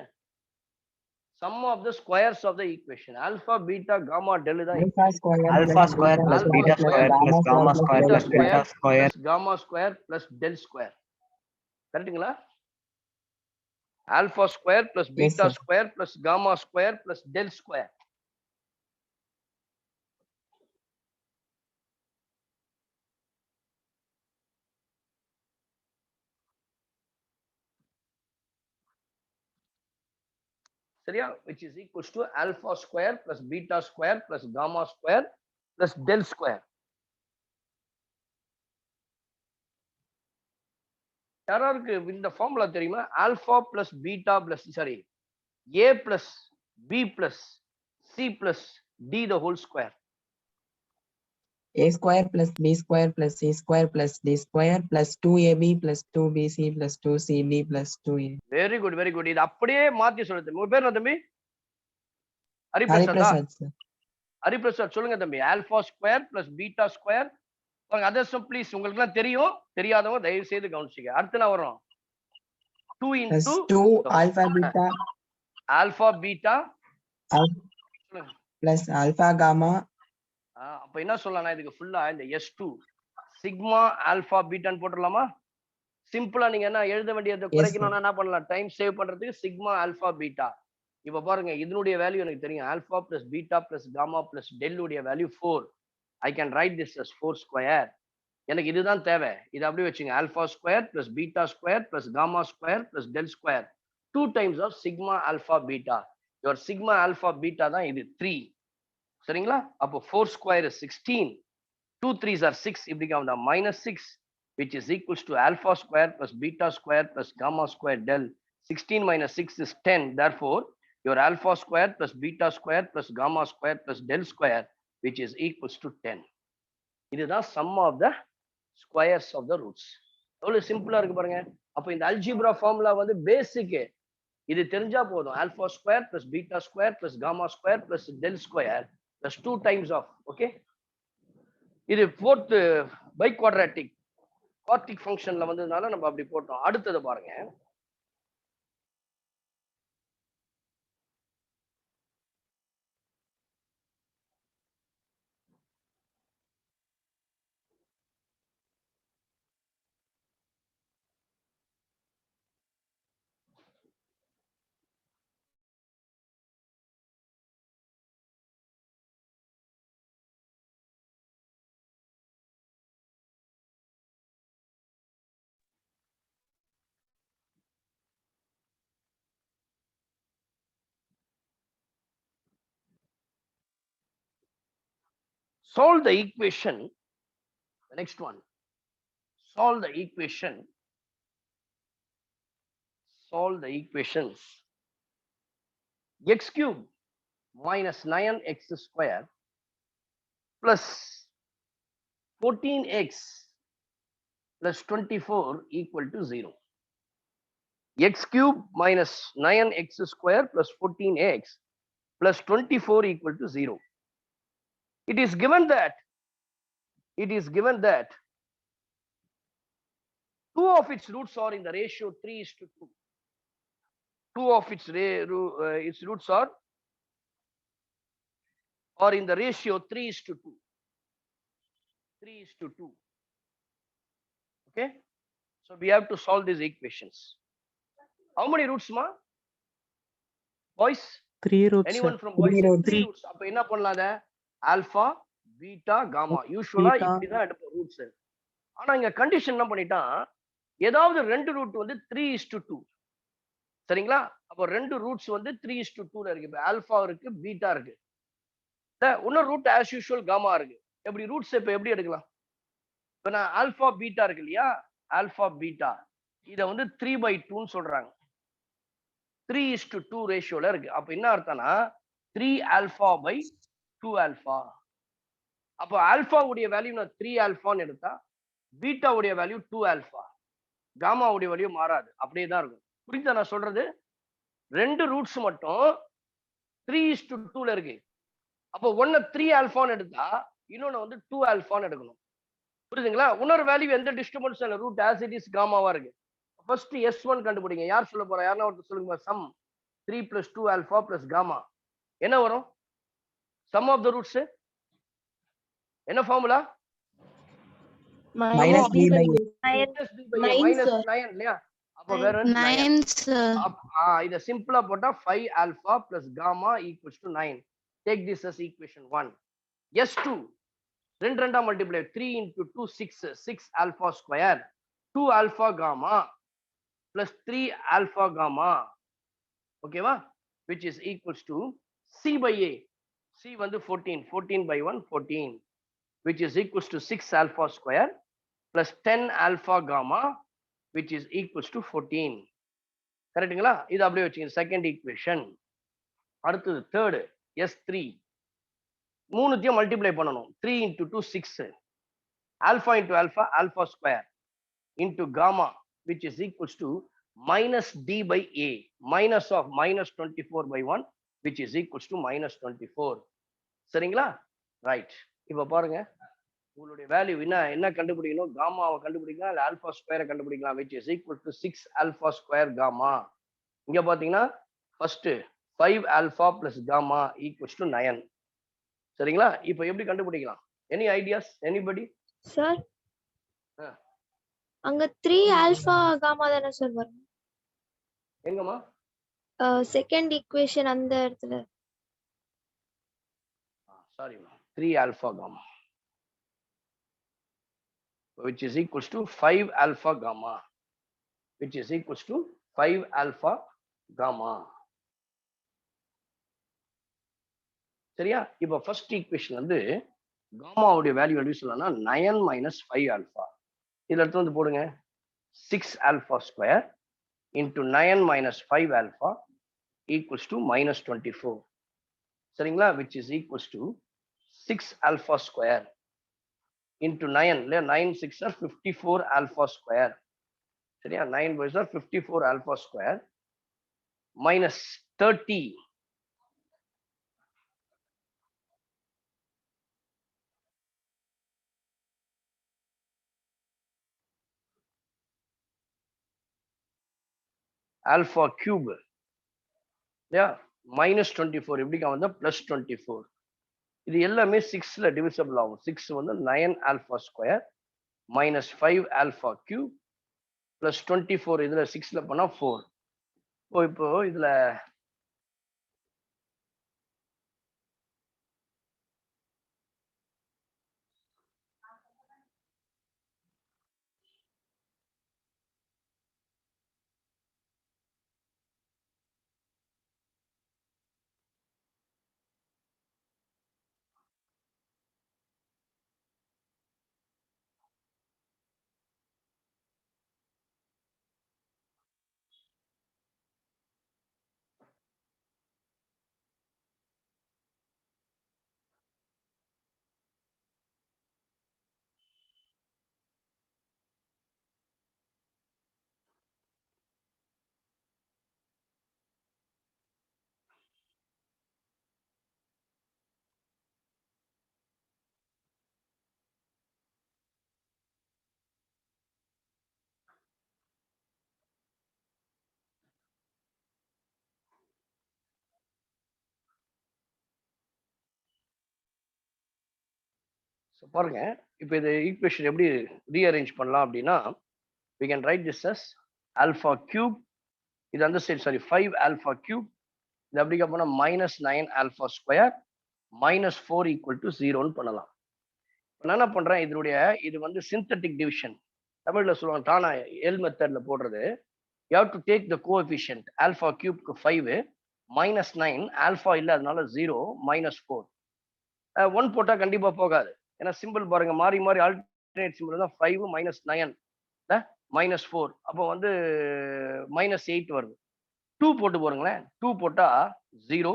A: Sum of the squares of the equation. Alpha, beta, gamma, del தான்
D: Alpha square plus beta square plus gamma square plus delta square.
A: Gamma square plus del square. கரெக்ட்டுங்களா? Alpha square plus beta
C: Yes, sir.
A: square plus gamma square plus del square. சரியா, which is equals to alpha square plus beta square plus gamma square plus del square. யாராருக்கு இந்த formula தெரியுமா? Alpha plus beta plus sorry a plus b plus c plus d the whole square.
C: A square plus B square plus C square plus D square plus 2AB plus 2BC plus 2CB plus 2A.
A: Very good very good. இது அப்படியே மாத்தி சொல்லுது. உங்க பேர் என்ன தம்பி? ஹரிபிரசாதா?
C: Hariprasad sir.
A: Hariprasad சொல்லுங்க தம்பி. Alpha square plus beta square. அதர்ஸும் ப்ளீஸ், உங்களுக்கு எல்லாம் தெரியும், தெரியாதவங்க தயவு செய்து கவனிச்சுங்க. அடுத்து நான் வரோம் 2
C: Plus
A: into
C: 2 alpha beta
A: alpha beta
C: plus alpha gamma
A: அப்ப என்ன சொல்லலாம் இதுக்கு ஃபுல்லா இந்த S2 சிக்மா ஆல்பா பீட்டான்னு போட்டுடலாமா? சிம்பிளா நீங்க என்ன எழுத வேண்டியதை குறைக்கணும்னா என்ன பண்ணலாம்? டைம் சேவ் பண்றதுக்கு சிக்மா ஆல்பா பீட்டா. இப்ப பாருங்க, இதனுடைய வேல்யூ எனக்கு தெரியும். Alpha plus beta plus gamma plus del உடைய value 4. I can write this as 4 square. எனக்கு இதுதான் தேவை. இது அப்படியே வச்சுங்க. Alpha square plus beta square plus gamma square plus del square 2 times of sigma alpha beta. Your sigma alpha beta தான் இது 3. சரிங்களா? அப்போ 4 square is 16. 2 3s are 6. இப்படி Kamata -6, which is equals to alpha square plus beta square plus gamma square del. 16 minus 6 is 10. Therefore, your alpha square plus beta square plus gamma square plus del square, which is equals to 10. இதுதான் sum of the squares of the roots. எவ்வளவு சிம்பிளா இருக்கு பாருங்க. அப்ப இந்த algebra formula வந்து பேசிக். இது தெரிஞ்சா போதும். Alpha square plus beta square plus gamma square plus del square plus 2 times of. Okay, இது ஃபோர்த் பை குவாட்ராட்டிக் குவார்டிக் ஃபங்க்ஷன்ல வந்ததுனால நம்ம அப்படி போட்டோம். அடுத்தது பாருங்க. Solve the equation. The next one. Solve the equation. Solve the equations. X cube minus 9x square plus 14x plus 24 equal to 0. X cube minus 9x square plus 14x plus 24 equal to 0. It is given that two of its roots are in the ratio 3:2. Two of its roots are in the ratio 3:2. 3:2. Okay, so we have to solve these equations. How many roots ma boys?
F: 3 roots.
A: Anyone from boys? 3 roots. அப்ப என்ன பண்ணலாம்? அத alpha beta gamma யூசுவலா இப்படி தான் எடுப்போம் roots. ஆனா இங்க condition என்ன பண்ணிட்டான், ஏதாவது ரெண்டு ரூட் வந்து 3:2. சரிங்களா? அப்போ ரெண்டு ரூட்ஸ் வந்து 3:2ல இருக்கு. இப்போ ஆல்பா இருக்கு, பீட்டா இருக்கு. இன்னொரு ரூட் ஆஸ் யூஷுவல் காமா இருக்கு. எப்படி ரூட்ஸ் இப்ப எப்படி எடுக்கலாம்? இப்ப நான் ஆல்பா பீட்டா இருக்கு இல்லையா, ஆல்பா பீட்டா இத வந்து 3/2ன்னு சொல்றாங்க. 3:2 ரேஷியோல இருக்கு. அப்ப என்ன அர்த்தம்னா 3 ஆல்பா பை 2 ஆல்பா. அப்போ ஆல்பா உடைய வேல்யூ நான் 3 ஆல்பான்னு எடுத்தா, பீட்டா உடைய வேல்யூ 2 ஆல்பா, காமா உடைய வேல்யூ மாறாது, அப்படியே தான் இருக்கும். புரியுதா நான் சொல்றது? ரெண்டு ரூட்ஸ் மட்டும் 3:2ல இருக்கு. அப்போ ஒன்னு 3 ஆல்பான்னு எடுத்தா இன்னொன்னு வந்து 2 ஆல்பான்னு எடுக்கணும். புரியுதுங்களா? இன்னொரு வேல்யூ எந்த டிஸ்டர்பன்ஸ் இல்ல, ரூட் ஆஸ் இட் இஸ் காமாவா இருக்கு. ஃபர்ஸ்ட் S1 கண்டுபிடிங்க. யார் சொல்ல போறா? யாரனா ஒருத்தர் சொல்லுங்க. சம் 3 + 2 ஆல்பா + காமா என்ன வரும்? சம் ஆஃப் த ரூட்ஸ் என்ன formula?
C: minus b by a.
A: -9 இல்லையா? அப்ப வேற 9 இத சிம்பிளா போட்டா 5 alpha + gamma = 9. Take this as equation 1. S2 ரெண்டு ரெண்டா multiply 3 × 2 6 alpha square 2 alpha gamma + 3 alpha gamma. ஓகேவா? which is equals to C by A. C வந்து 14, 14 by 1, 14, which is equals to 6 alpha square plus 10 alpha gamma, which is equals to 14. கரெக்ட்டுங்களா? இது அப்படியே வச்சுங்க. Second equation. அடுத்தது third S3. மூணுத்தையும் multiply பண்ணணும். 3 into 2, 6. Alpha into alpha, alpha square into gamma, which is equals to minus D by A, minus of minus 24 by 1, which is equals to minus 24. சரிங்களா? Right. இப்ப பாருங்க, உங்களுடைய value என்ன கண்டுபிடிக்கணும்? காமாவை கண்டுபிடிக்கலாம், இல்ல ஆல்பா ஸ்கொயரை கண்டுபிடிக்கலாம், which is equal to 6 alpha square gamma. இங்க பாத்தீங்கன்னா first 5 alpha plus gamma equals to 9. சரிங்களா? இப்போ எப்படி கண்டுபிடிக்கலாம்? Any ideas? எனிபடி?
B: சார் அங்க 3 ஆல்பா காமா தானே சார் வரும்?
A: எங்கம்மா?
B: செகண்ட் ஈக்குவேஷன் அந்த இடத்துல.
A: Sorry, 3 alpha gamma, which is equals to 5 alpha gamma, which is equals to 5 alpha gamma. சரியா? இப்போ ஃபர்ஸ்ட் ஈக்குவேஷன் வந்து காமாவுடைய வேல்யூ எப்படி சொல்லலாம்னா 9 minus 5 alpha. இதுல எடுத்து வந்து போடுங்க. 6 alpha square into 9 minus 5 alpha equals to minus 24. சரிங்களா? which is equals to 6 alpha square into 9, இல்ல 9 6 are 54 alpha square. சரியா? 9 boys are 54 alpha square minus 30 alpha cube. இல்லையா? minus 24 எப்படிக்கா வந்தா plus 24. இது எல்லாமே 6ல டிவிசிபிள் ஆகும். 6 வந்து 9 alpha square minus 5 alpha cube plus 24. இதுல 6ல பண்ணா 4. இப்போ இதுல பாருங்க, இப்போ இது ஈக்குவேஷன் எப்படி ரீஅரேஞ்ச் பண்ணலாம் அப்படின்னா, we can write this as alpha cube. இது அந்த சைடு, சாரி, 5 alpha cube. இது அப்படிங்க போனா minus 9 alpha square minus 4 equal to 0ன்னு பண்ணலாம். நான் என்ன பண்றேன், இது வந்து சிந்தட்டிக் டிவிஷன், தமிழ்ல சொல்லுவாங்க தானா எல் மெத்தட்ல போடுறது. you have to take the coefficient alpha cube க்கு 5 minus 9 alpha இல்ல, அதனால 0 minus 4. 1 போட்டா கண்டிப்பா போகாது. ஏன்னா சிம்பிள் பாருங்க, மாறி மாறி ஆல்டர்னேட் சிம்பிள் தான். 5 minus 9 minus 4, அப்போ வந்து minus 8 வருது. 2 போட்டு போறீங்களேன். 2 போட்டா 0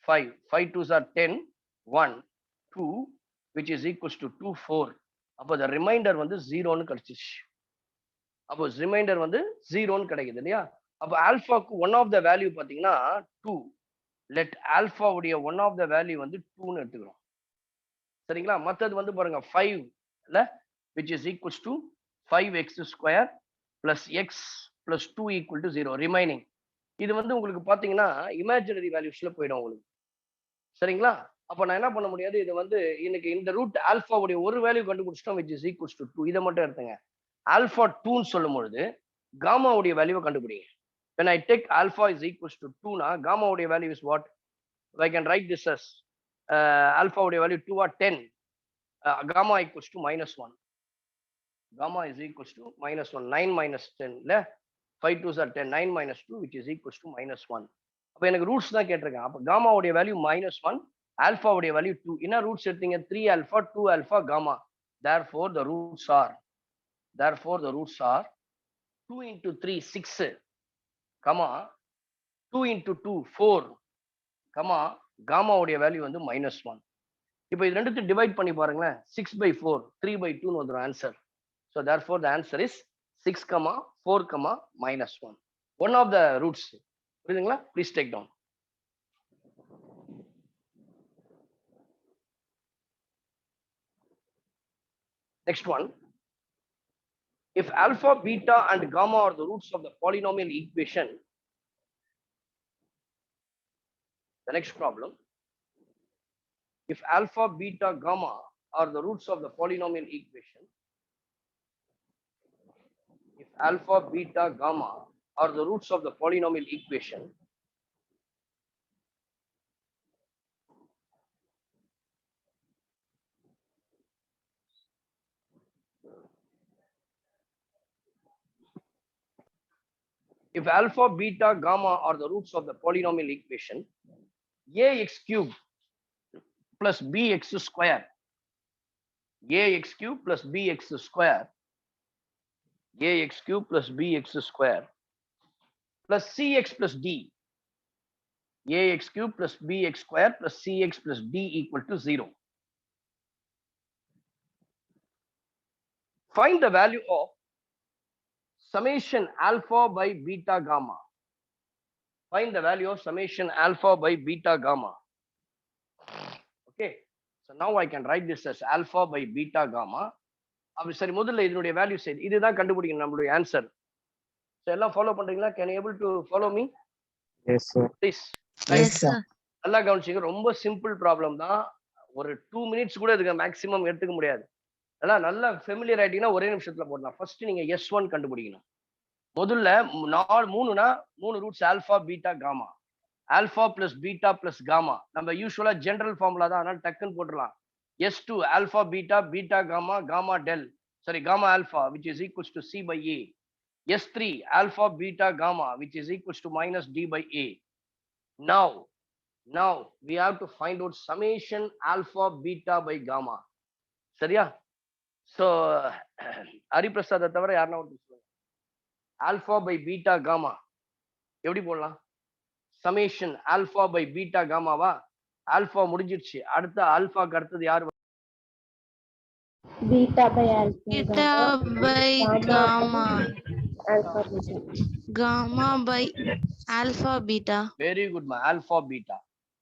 A: 5 5 2s are 10 1 2, which is equals to 2 4. அப்போ the remainder வந்து 0ன்னு கிடைச்சிச்சு. அப்போ ரிமைண்டர் வந்து 0ன்னு கிடைக்குது இல்லையா? அப்போ ஆல்பாக்கு ஒன் ஆஃப் த வேல்யூ பாத்தீங்கன்னா 2. லெட் ஆல்பா உடைய ஒன் ஆஃப் த வேல்யூ வந்து 2ன்னு எடுத்துக்கிறோம். சரிங்களா? மற்றது வந்து பாருங்க 5 இல்ல, which is equals to 5x square plus x plus 2 equal to 0 remaining. இது வந்து உங்களுக்கு பாத்தீங்கன்னா இமேஜினரி வேல்யூஸ்ல போயிடும் உங்களுக்கு. சரிங்களா? அப்ப நான் என்ன பண்ண முடியாது, இது வந்து இன்னைக்கு இந்த ரூட் ஆல்பாவுடைய ஒரு வேல்யூ கண்டுபிடிச்சிட்டோம், which is equals to 2. இதை மட்டும் எடுத்துங்க. ஆல்பா 2ன்னு சொல்லும் பொழுது காமாவுடைய வேல்யூவை கண்டுபிடிங்க. when I take alpha is equals to 2 na, காமாவுடைய value is what? I can write this as alpha உடைய value 2 or 10. Gamma equals to -1. Gamma is equals to -1. 9 minus 10 இல்ல, 5 2s are 10. 9 minus 2, which is equals to -1. அப்ப எனக்கு roots தான் கேட்டிருக்கேன். அப்ப காமாவுடைய value -1, ஆல்பாவுடைய value 2. என்ன roots எடுத்தீங்க? 3 alpha, 2 alpha, gamma. Therefore the roots are 2 into 3 6, comma 2 into 2 4, comma காமாவுடைய value வந்து -1. இப்போ இது ரெண்டுத்தையும் டிவைட் பண்ணி பாருங்களேன். 6/4 3/2 வந்துடும் answer. So therefore the answer is 6, 4, -1. One of the roots. புரியுதுங்களா? Please take down. Next one. If alpha, beta, and gamma are the roots of the polynomial equation, the next problem. If alpha, beta, gamma are the roots of the polynomial equation, if alpha, beta, gamma are the roots of the polynomial equation, if alpha, beta, gamma are the roots of the polynomial equation, ax cubed plus bx square, ax cubed plus bx square, ax cubed plus bx square plus cx plus d, ax cubed plus bx square plus cx plus d equal to 0. Find the value of summation alpha by beta gamma. Find the value of summation alpha by beta gamma. Okay, so now I can write this as alpha by beta gamma. அப்படி சரி, முதல்ல இதனுடைய value சரி, இதுதான் கண்டுபிடிக்கணும் நம்மளுடைய answer. So எல்லாம் follow பண்றீங்களா? Can able to follow me?
D: Yes, sir.
A: Please.
C: Yes, sir.
A: நல்லா கவனிச்சிங்க. ரொம்ப சிம்பிள் ப்ராப்ளம் தான். ஒரு 2 மினிட்ஸ் கூட இதுக்கு மேக்ஸிமம் எடுத்துக்க முடியாது. அதெல்லாம் நல்லா ஃபெமிலியர் ஆயிட்டீங்கன்னா ஒரே நிமிஷத்துல போடலாம். ஃபர்ஸ்ட் நீங்க S1 கண்டுபிடிக்கணும். முதல்ல 3னா 3 roots alpha, beta, gamma. Alpha plus beta plus gamma. நம்ம யூஸ்வலா ஜெனரல் ஃபார்முலா தான், அதனால டக்குன்னு போட்டுடலாம். S2 alpha beta beta gamma gamma del, sorry, gamma alpha, which is equals to C by A. S3 alpha beta gamma, which is equals to minus D by A. Now we have to find out summation alpha beta by gamma. சரியா? So Hariprasad தவிர யாருன்னா ஒரு சொல்லுங்க. Alpha by beta gamma எப்படி போடலாம்? Summation alpha by beta காமாவா? Alpha முடிஞ்சிருச்சு. அடுத்த ஆல்பாக்கு அடுத்தது யாரு?
E: Beta by alpha.
B: Beta by gamma.
E: Alpha beta.
B: Gamma by alpha beta.
A: Very good, ma. Alpha beta.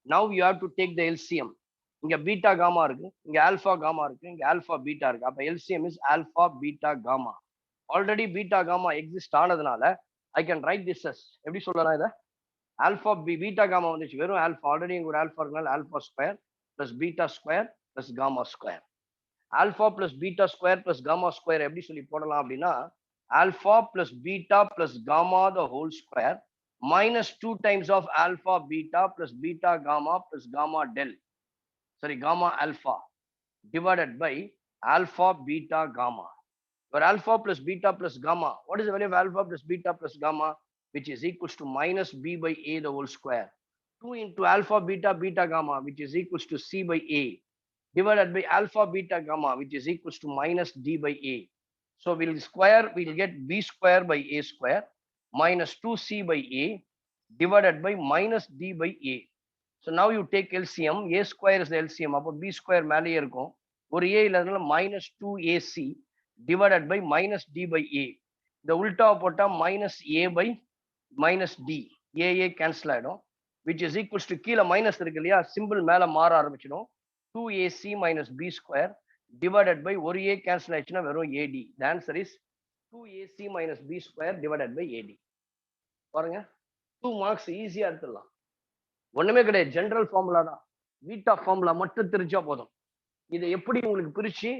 A: Now you have to take the LCM. இங்க beta gamma இருக்கு, இங்க alpha gamma இருக்கு, இங்க ஆல்பா பீட்டா இருக்கு. அப்ப LCM is alpha beta gamma. Already beta gamma exist ஆனதுனால I can write this as, எப்படி சொல்லலாம் இத? ஆல்பா பீட்டா காமா வந்துச்சு. வெறும் ஆல்பா, ஆல்ரெடி இங்க ஒரு ஆல்பா இருக்கனால alpha square plus beta square plus gamma square. Alpha plus beta square plus gamma square எப்படி சொல்லி போடலாம் அப்படின்னா, alpha plus beta plus gamma the whole square minus 2 times of alpha beta plus beta gamma plus gamma del, sorry, gamma alpha, divided by alpha beta gamma. Where alpha plus beta plus gamma, what is the value of alpha plus beta plus gamma? Which is equals to minus b by a the whole square. 2 into alpha beta beta gamma, which is equals to c by a, divided by alpha beta gamma, which is equals to minus d by a. So we'll get b square by a square minus 2c by a divided by minus d by a. So now you take LCM. A square is the LCM. அப்போ b square மேலேயே இருக்கும். ஒரு a இல்லைனால minus 2ac divided by minus d by a. இந்த உல்டா போட்டா minus a by minus d. a cancel ஆயிடும். Which is equals to, கீழே minus இருக்கு இல்லையா, சிம்பிள் மேல மாற ஆரம்பிச்சிடும். 2ac minus b square divided by ஒரு a cancel ஆயிடுச்சுன்னா வெறும் ad. The answer is 2ac minus b square divided by ad. பாருங்க, 2 மார்க்ஸ் ஈஸியா எடுத்துடலாம். ஒண்ணுமே கிடையாது, ஜெனரல் ஃபார்முலா தான். பீட்டா ஃபார்முலா மட்டும் தெரிஞ்சா போதும். இதை எப்படி உங்களுக்கு பிரிச்சு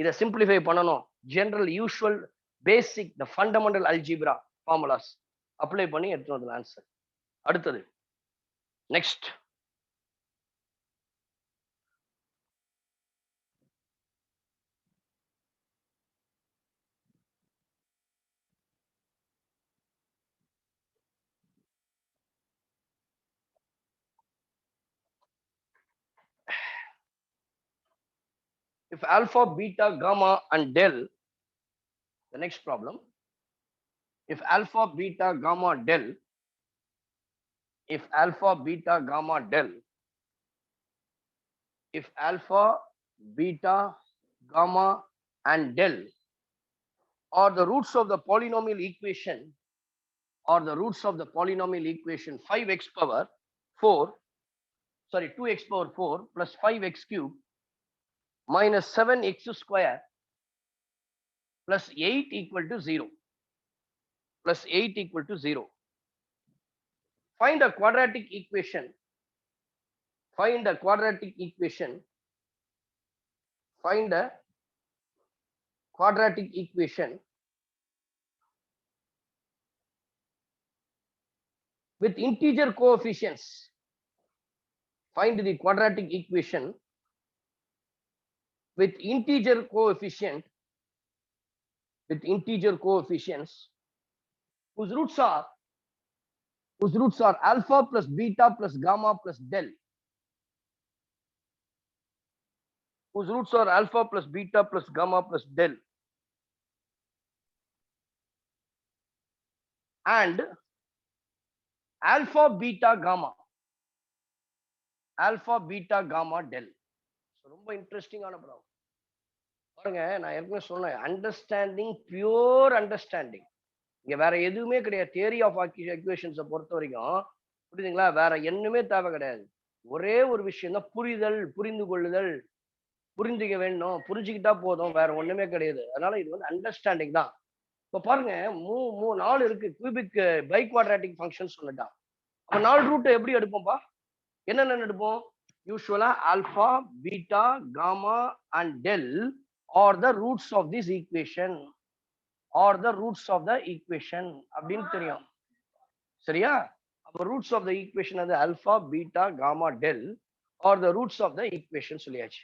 A: இதை சிம்பிளிஃபை பண்ணணும், ஜெனரல் யூஷுவல் பேசிக் த ஃபண்டமெண்டல் அல்ஜிப்ரா ஃபார்முலாஸ் அப்ளை பண்ணி எடுத்து வந்து ஆன்சர். அடுத்தது next. if alpha, beta, gamma, and del, the next problem, if alpha, beta, gamma, del, if alpha, beta, gamma, del, if alpha, beta, gamma, and del are the roots of the polynomial equation, or the roots of the polynomial equation 5x power 4, sorry, 2x power 4 plus 5x cube minus 7x square plus 8 equal to 0. Plus 8 equal to 0. Find a quadratic equation. Find a quadratic equation. Find a quadratic equation with integer coefficients. Find the quadratic equation with integer coefficient, with integer coefficients whose roots are alpha plus beta plus gamma plus del. Whose roots are alpha plus beta plus gamma plus del. And alpha, beta, gamma. Alpha, beta, gamma, del. So, ரொம்ப இன்ட்ரெஸ்டிங்கான problem பாருங்க. நான் ஏற்கனவே சொன்னேன், understanding, pure understanding. இங்க வேற எதுவுமே கிடையாது. தியரி ஆஃப் ஈக்குவேஷன்ஸை பொறுத்த வரைக்கும் புரியுதுங்களா, வேற என்னமே தேவை கிடையாது. ஒரே ஒரு விஷயம் தான், புரிதல், புரிந்து கொள்ளுதல். புரிஞ்சுக்க வேணும், புரிஞ்சுக்கிட்டா போதும், வேற ஒண்ணுமே கிடையாது. அதனால இது வந்து அண்டர்ஸ்டாண்டிங் தான். இப்ப பாருங்க, 4 இருக்கு. கியூபிக் பை குவாட்ராட்டிக் ஃபங்க்ஷன் சொல்லிட்டான். அப்ப 4 ரூட் எப்படி எடுப்போம்பா? என்னென்ன எடுப்போம்? யூஸ்வலா alpha, beta, gamma and del are the roots of this equation, are the roots of the equation அப்படின்னு தெரியும். சரியா? அப்ப ரூட்ஸ் ஆஃப் த ஈக்குவேஷன் அது alpha, beta, gamma, del are the roots of the equation சொல்லியாச்சு.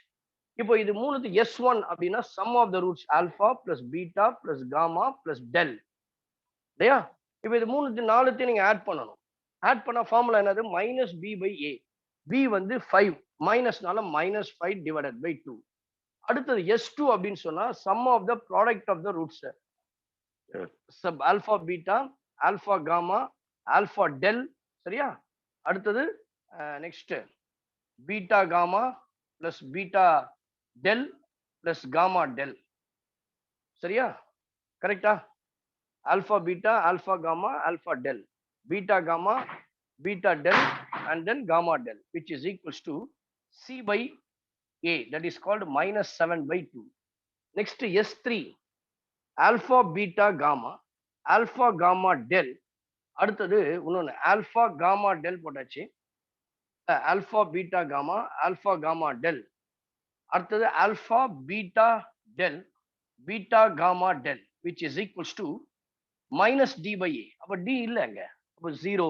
A: இப்போ இது மூணுத்து S1 அப்படின்னா sum of the roots alpha plus beta plus gamma plus del. இல்லையா? இப்போ இது மூணுத்து 4த்தையும் நீங்க ஆட் பண்ணணும். ஆட் பண்ண ஃபார்முலா என்னது? Minus b by a. B வந்து 5, மைனஸ்னால மைனஸ் 5 டிவைடட் பை 2. அடுத்தது S2 அப்படின்னு சொன்னா sum of the product of the roots, sub alpha beta, alpha gamma, alpha del. சரியா? அடுத்தது next beta gamma plus beta del plus gamma del. சரியா? கரெக்டா? Alpha beta, alpha gamma, alpha del, beta gamma, beta del and then gamma del, which is equals to C by A, that is called minus 7 by 2. Next S3, alpha beta gamma, alpha gamma del. அடுத்தது இன்னொன்று alpha gamma del போட்டாச்சு. Alpha beta gamma, alpha gamma del. அடுத்தது alpha beta del, beta gamma del, which is equals to minus D by A. அப்ப D இல்லைங்க, அப்போ 0.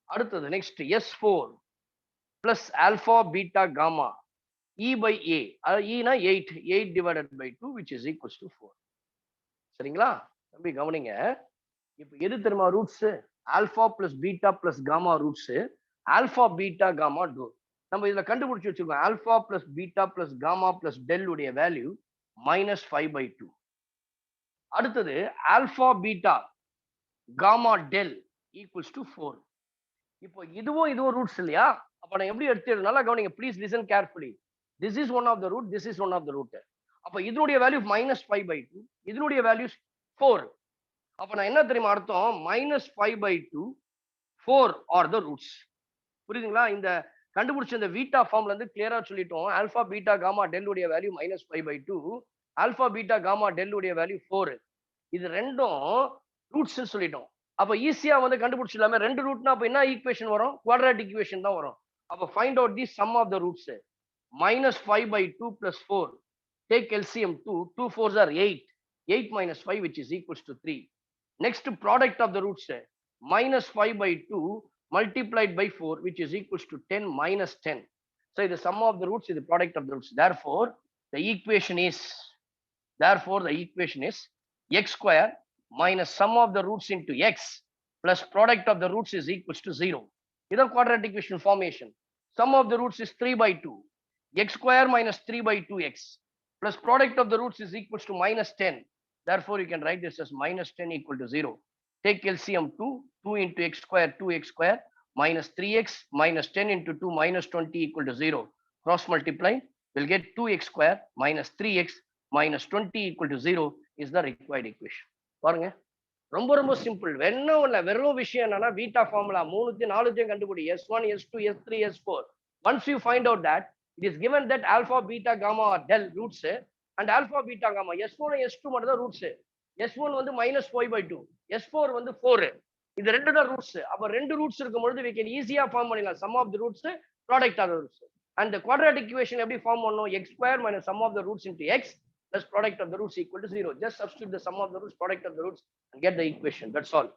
A: அடுத்தது next S4 plus alpha beta gamma E by A. ஈனா 8 divided by 2 which is equals to 4. சரிங்களா? தம்பி கவனிங்க. இப்போ எது தெரியுமா roots? Alpha plus beta plus gamma roots, alpha beta gamma too. நம்ம இதுல கண்டுபிடிச்சு வச்சிருக்கோம். Alpha plus beta plus gamma plus del உடைய வேல்யூ மைனஸ் 5 by 2. அடுத்தது alpha beta gamma del equals to 4. இப்போ இதுவும் ரூட்ஸ் இல்லையா? அப்ப நான் எப்படி எடுத்து நல்லா கவனிங்க, please listen carefully. This is one of the root, this is one of the root. அப்ப இதனுடைய வேல்யூ மைனஸ் 5 by 2, இதனுடைய வேல்யூ 4. அப்ப நான் என்ன தெரியுமா அர்த்தம்? Minus 5 by 2, 4 are the roots. புரியுதுங்களா? இந்த கண்டுபிடிச்ச இந்த வீட்டா ஃபார்ம்ல இருந்து கிளியரா சொல்லிட்டோம். ஆல்பா பீட்டா காமா டெல் உடைய value minus 5 by 2, alpha beta gamma del உடைய வேல்யூ 4. இது ரெண்டும் ரூட்ஸ் சொல்லிட்டோம். அப்ப ஈஸியா வந்து கண்டுபிடிச்சிடலாமே. 2 ரூட்னா அப்ப என்ன ஈக்குவேஷன் வரும்? குவாட்ராட்டிக் ஈக்குவேஷன் தான் வரும். அப்ப find out the sum of the roots. minus 5 by 2 plus 4. Take LCM 2. 2 4s are 8. 8 minus 5 which is equals to 3. Next product of the roots. Minus 5 by 2 multiplied by 4 which is equals to 10 minus 10. So the sum of the roots is the product of the roots. Therefore the equation is x square minus sum of the roots into x plus product of the roots is equals to 0. This is quadratic equation formation. Sum of the roots is 3 by 2. X square minus 3 by 2x plus product of the roots is equals to minus 10. Therefore, you can write this as minus 10 equal to 0. Take LCM 2, 2 into x square, 2x square, minus 3x, minus 10 into 2, minus 20 equal to 0. Cross multiply, we'll get 2x square minus 3x minus 20 equal to 0 is the required equation. பாருங்க ரொம்ப ரொம்ப simple. வெறும் இல்ல, வெறும் விஷயம் என்னன்னா beta formula மூணுத்தையும் நாலுத்தையும் கண்டுபிடி. S1, S2, S3, S4. Once you find out that it is given that alpha, beta, gamma are del roots and alpha, beta, gamma S1 S2 மட்டும் தான் roots. S1 வந்து minus 5/2, S4 வந்து 4. இது ரெண்டு தான் roots. அப்ப ரெண்டு roots இருக்கும்போது we can easy ஃபார்ம் பண்ணிடலாம் sum of the roots, product of the roots. And the quadratic equation எப்படி ஃபார்ம் பண்ணனும்? x square minus sum of the roots into x plus product of the roots equal to 0. Just substitute the sum of the roots, product of the roots and get the equation. That's all.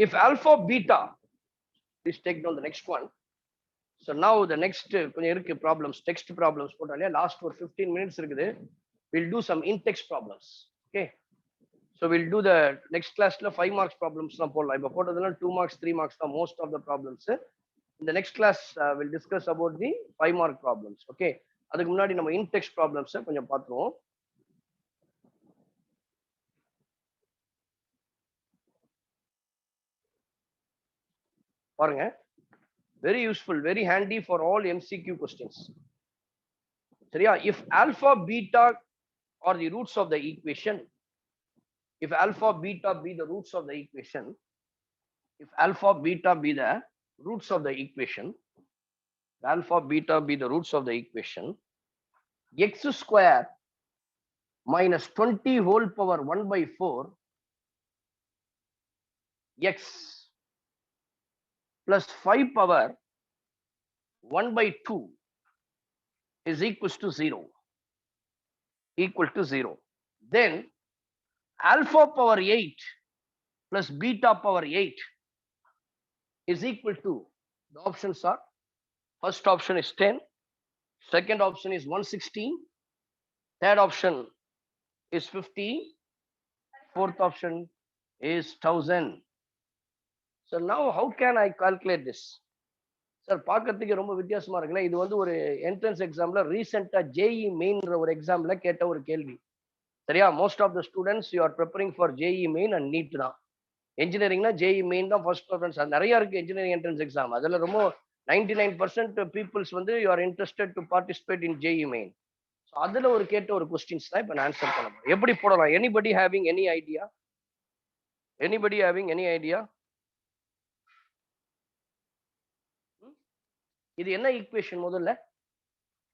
A: If alpha, beta, please take down the next one. So now the next problems, text problems, last for 15 minutes, we'll do some in-text problems. Okay. So we'll do the next class 5 marks problems. 2 marks, 3 marks, most of the problems. In the next class, we'll discuss about the 5 mark problems. Okay. அதுக்கு முன்னாடி நம்ம in-text problems கொஞ்சம் பார்த்துருவோம். பாருங்க, very useful, very handy for all MCQ questions. சரியா? If alpha, beta are the roots of the equation, if alpha, beta be the roots of the equation, if alpha, beta be the roots of the equation, alpha, beta be the roots of the equation, x square minus 20 whole power 1/4 x plus 5 power 1/2 is equals to 0. Equal to 0. Then alpha power 8 plus beta power 8 is equal to, the options are, first option is 10, second option is 116, third option is 50, fourth option is 1000. So now how can I calculate this? Sir, பார்க்கிறதுக்கு ரொம்ப வித்தியாசமா இருக்குல்ல. இது வந்து ஒரு entrance எக்ஸாம்ல ரீசெண்டா JEE மெயின்ன்ற ஒரு எக்ஸாம்ல கேட்ட ஒரு கேள்வி. சரியா? Most of the students you are preparing for JEE main and NEET தான். இன்ஜினியரிங்னா JEE மெயின் தான் ஃபர்ஸ்ட் ப்ரிஃபரன்ஸ். அது நிறைய இருக்கு இன்ஜினியரிங் என்ட்ரன்ஸ் எக்ஸாம். அதுல ரொம்ப 99% பீப்புள்ஸ் வந்து you are interested to participate in JEE main. So அதுல ஒரு கேட்ட ஒரு கொஸ்டின்ஸ் தான் இப்போ நான் ஆன்சர் பண்ண போறேன். எப்படி போடலாம்? Anybody having any idea? Anybody having any idea? இது என்ன ஈக்குவேஷன் முதல்ல?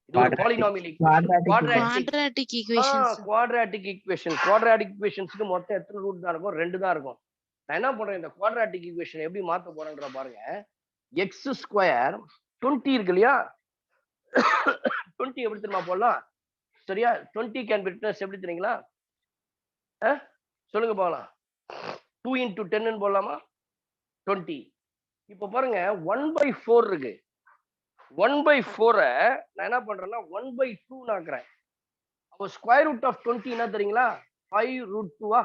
A: இது ஒரு polynomial equation.
B: quadratic equations.
A: Quadratic equation. Quadratic ஈக்குவேஷன்ஸ்க்கு மொத்தம் எத்தனை ரூட் தான் இருக்கும்? 2 தான் இருக்கும். நான் என்ன பண்றேன், இந்த குவாட்ராட்டிக் ஈக்குவேஷன் எப்படி மாத்த போறேன்ற பாருங்க. x ஸ்கொயர் 20 இருக்கு இல்லையா? 20 எப்படி தெரியுமா போடலாம்? சரியா? 20 கேன் பி ரிட்டன் எப்படி தெரியுங்களா? சொல்லுங்க போகலாம். 2 into 10 போடலாமா? 20. இப்போ பாருங்க 1/4 இருக்கு. 1/4 நான் என்ன பண்றேன்னா 1/2 ஆக்குறேன். அப்போ ஸ்கொயர் ரூட் ஆஃப் 20 என்ன தெரியுங்களா? 5√2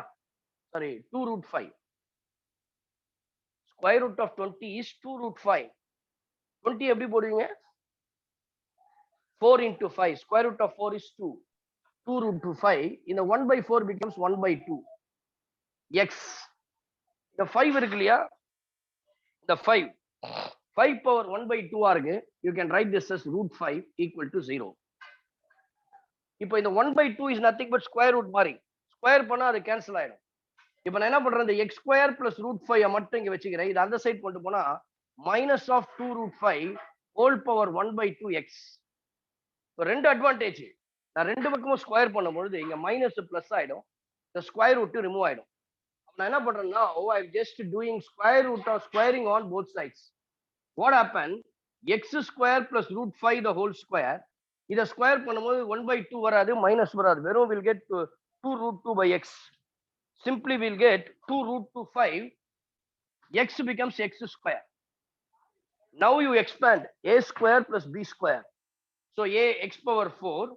A: sorry 2√5. Square root of 20 is 2√5. 20 எப்படி போடுவீங்க? 4 into 5. Square root of 4 is 2. 2√5. In the 1/4 becomes 1/2. X. The 5 இருக்கு இல்லையா? The 5. 5 power 1/2 இருக்கு. You can write this as √5 equal to 0. இப்போ இந்த 1/2 is nothing but square root மாதிரி. ஸ்கொயர் பண்ணா அது கேன்சல் ஆயிடும். இப்போ நான் என்ன பண்றேன், இந்த x ஸ்கொயர் பிளஸ் √5 மட்டும் இங்க வச்சுக்கிறேன். இது அந்த சைட் கொண்டு போனா minus of 2√5 whole power 1/2x. இப்போ ரெண்டு அட்வான்டேஜ். நான் ரெண்டு பக்கமும் ஸ்கொயர் பண்ணும்பொழுது இங்க மைனஸ் பிளஸ் ஆயிடும். இந்த ஸ்கொயர் ரூட் ரிமூவ் ஆயிடும். Now I'm just doing square root or squaring on both sides. What happened? X square plus root 5 the whole square. This square பண்ணும்போது 1 by 2 வராது, minus வராது. வெறும் we'll get 2 root 2 by x. Simply we'll get 2 root 2 5. X becomes x square. Now you expand a square plus b square. So a x power 4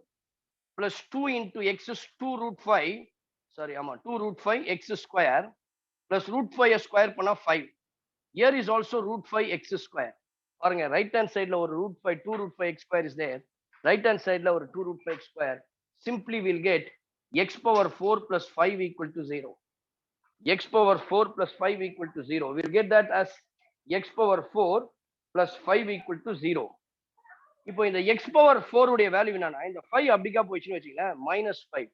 A: plus 2 into x is 2 root 5. Sorry, 2 root 5 x square plus root 5 square பண்ணா 5. Here is also root 5 x square. பாருங்க, right hand side la ஒரு root 5, 2 root 5 x square is there. Right hand side la ஒரு 2 root 5 x square. Simply we'll get x power 4 plus 5 equal to 0. X power 4 plus 5 equal to 0. We'll get that as x power 4 plus 5 equal to 0. இப்போ இந்த x power 4 உடைய value என்னன்னா, இந்த 5 அப்படிக்கா போயிடுச்சுன்னு வச்சுங்களேன், -5.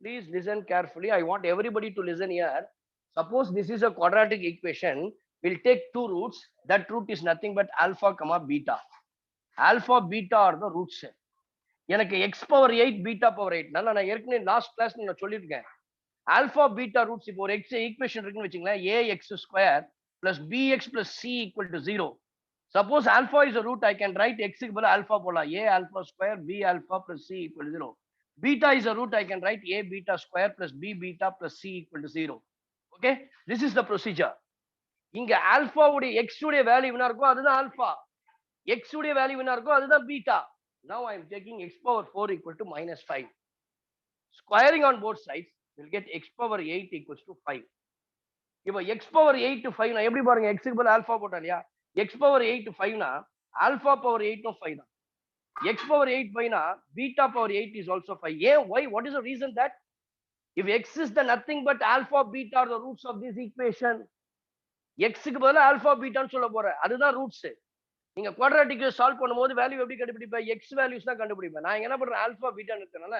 A: Please listen carefully. I want everybody to listen here. Suppose this is a quadratic equation. We'll take two roots. That root is nothing but alpha comma beta. Alpha beta are the roots. எனக்கு x power 8 beta power 8 நான் ஏற்கனவே last class நான் சொல்லியிருக்கேன். Alpha beta roots இப்போ ஒரு X equation இருக்குன்னு வச்சுங்களேன், ax square plus bx plus c equal to 0. Suppose alpha is a root, I can write x க்கு பதிலா alpha போடலாம், a alpha square b alpha plus c equal to 0. Beta is a root, I can write a beta square plus b beta plus c equal to 0. Okay, this is the procedure. இங்க alpha உடைய x உடைய value என்ன இருக்கோ அதுதான் alpha, x உடைய value என்ன இருக்கோ அதுதான் beta. Now I am taking x power 4 equal to -5. Squaring on both sides will get x power 8 equals to 5. இப்போ x power 8 to 5 னா எப்படி பாருங்க, x க்கு பதிலா ஆல்பா போட்டா இல்லையா, x power 8 to 5 னா ஆல்பா power 8 னு 5 தான். x power 8 5 னா beta power 8 is also 5. Why? What is the reason that if x is the nothing but alpha beta are the roots of this equation, x க்கு பதிலா alpha பீட்டான்னு சொல்ல போறேன், அதுதான் roots. நீங்க quadratic solve பண்ணும்போது value எப்படி கண்டுபிடிப்பேன், x வேல்யூஸ் தான் கண்டுபிடிப்பேன். நான் என்ன பண்றேன், ஆல்பா பீட்டான்னு இருக்கனால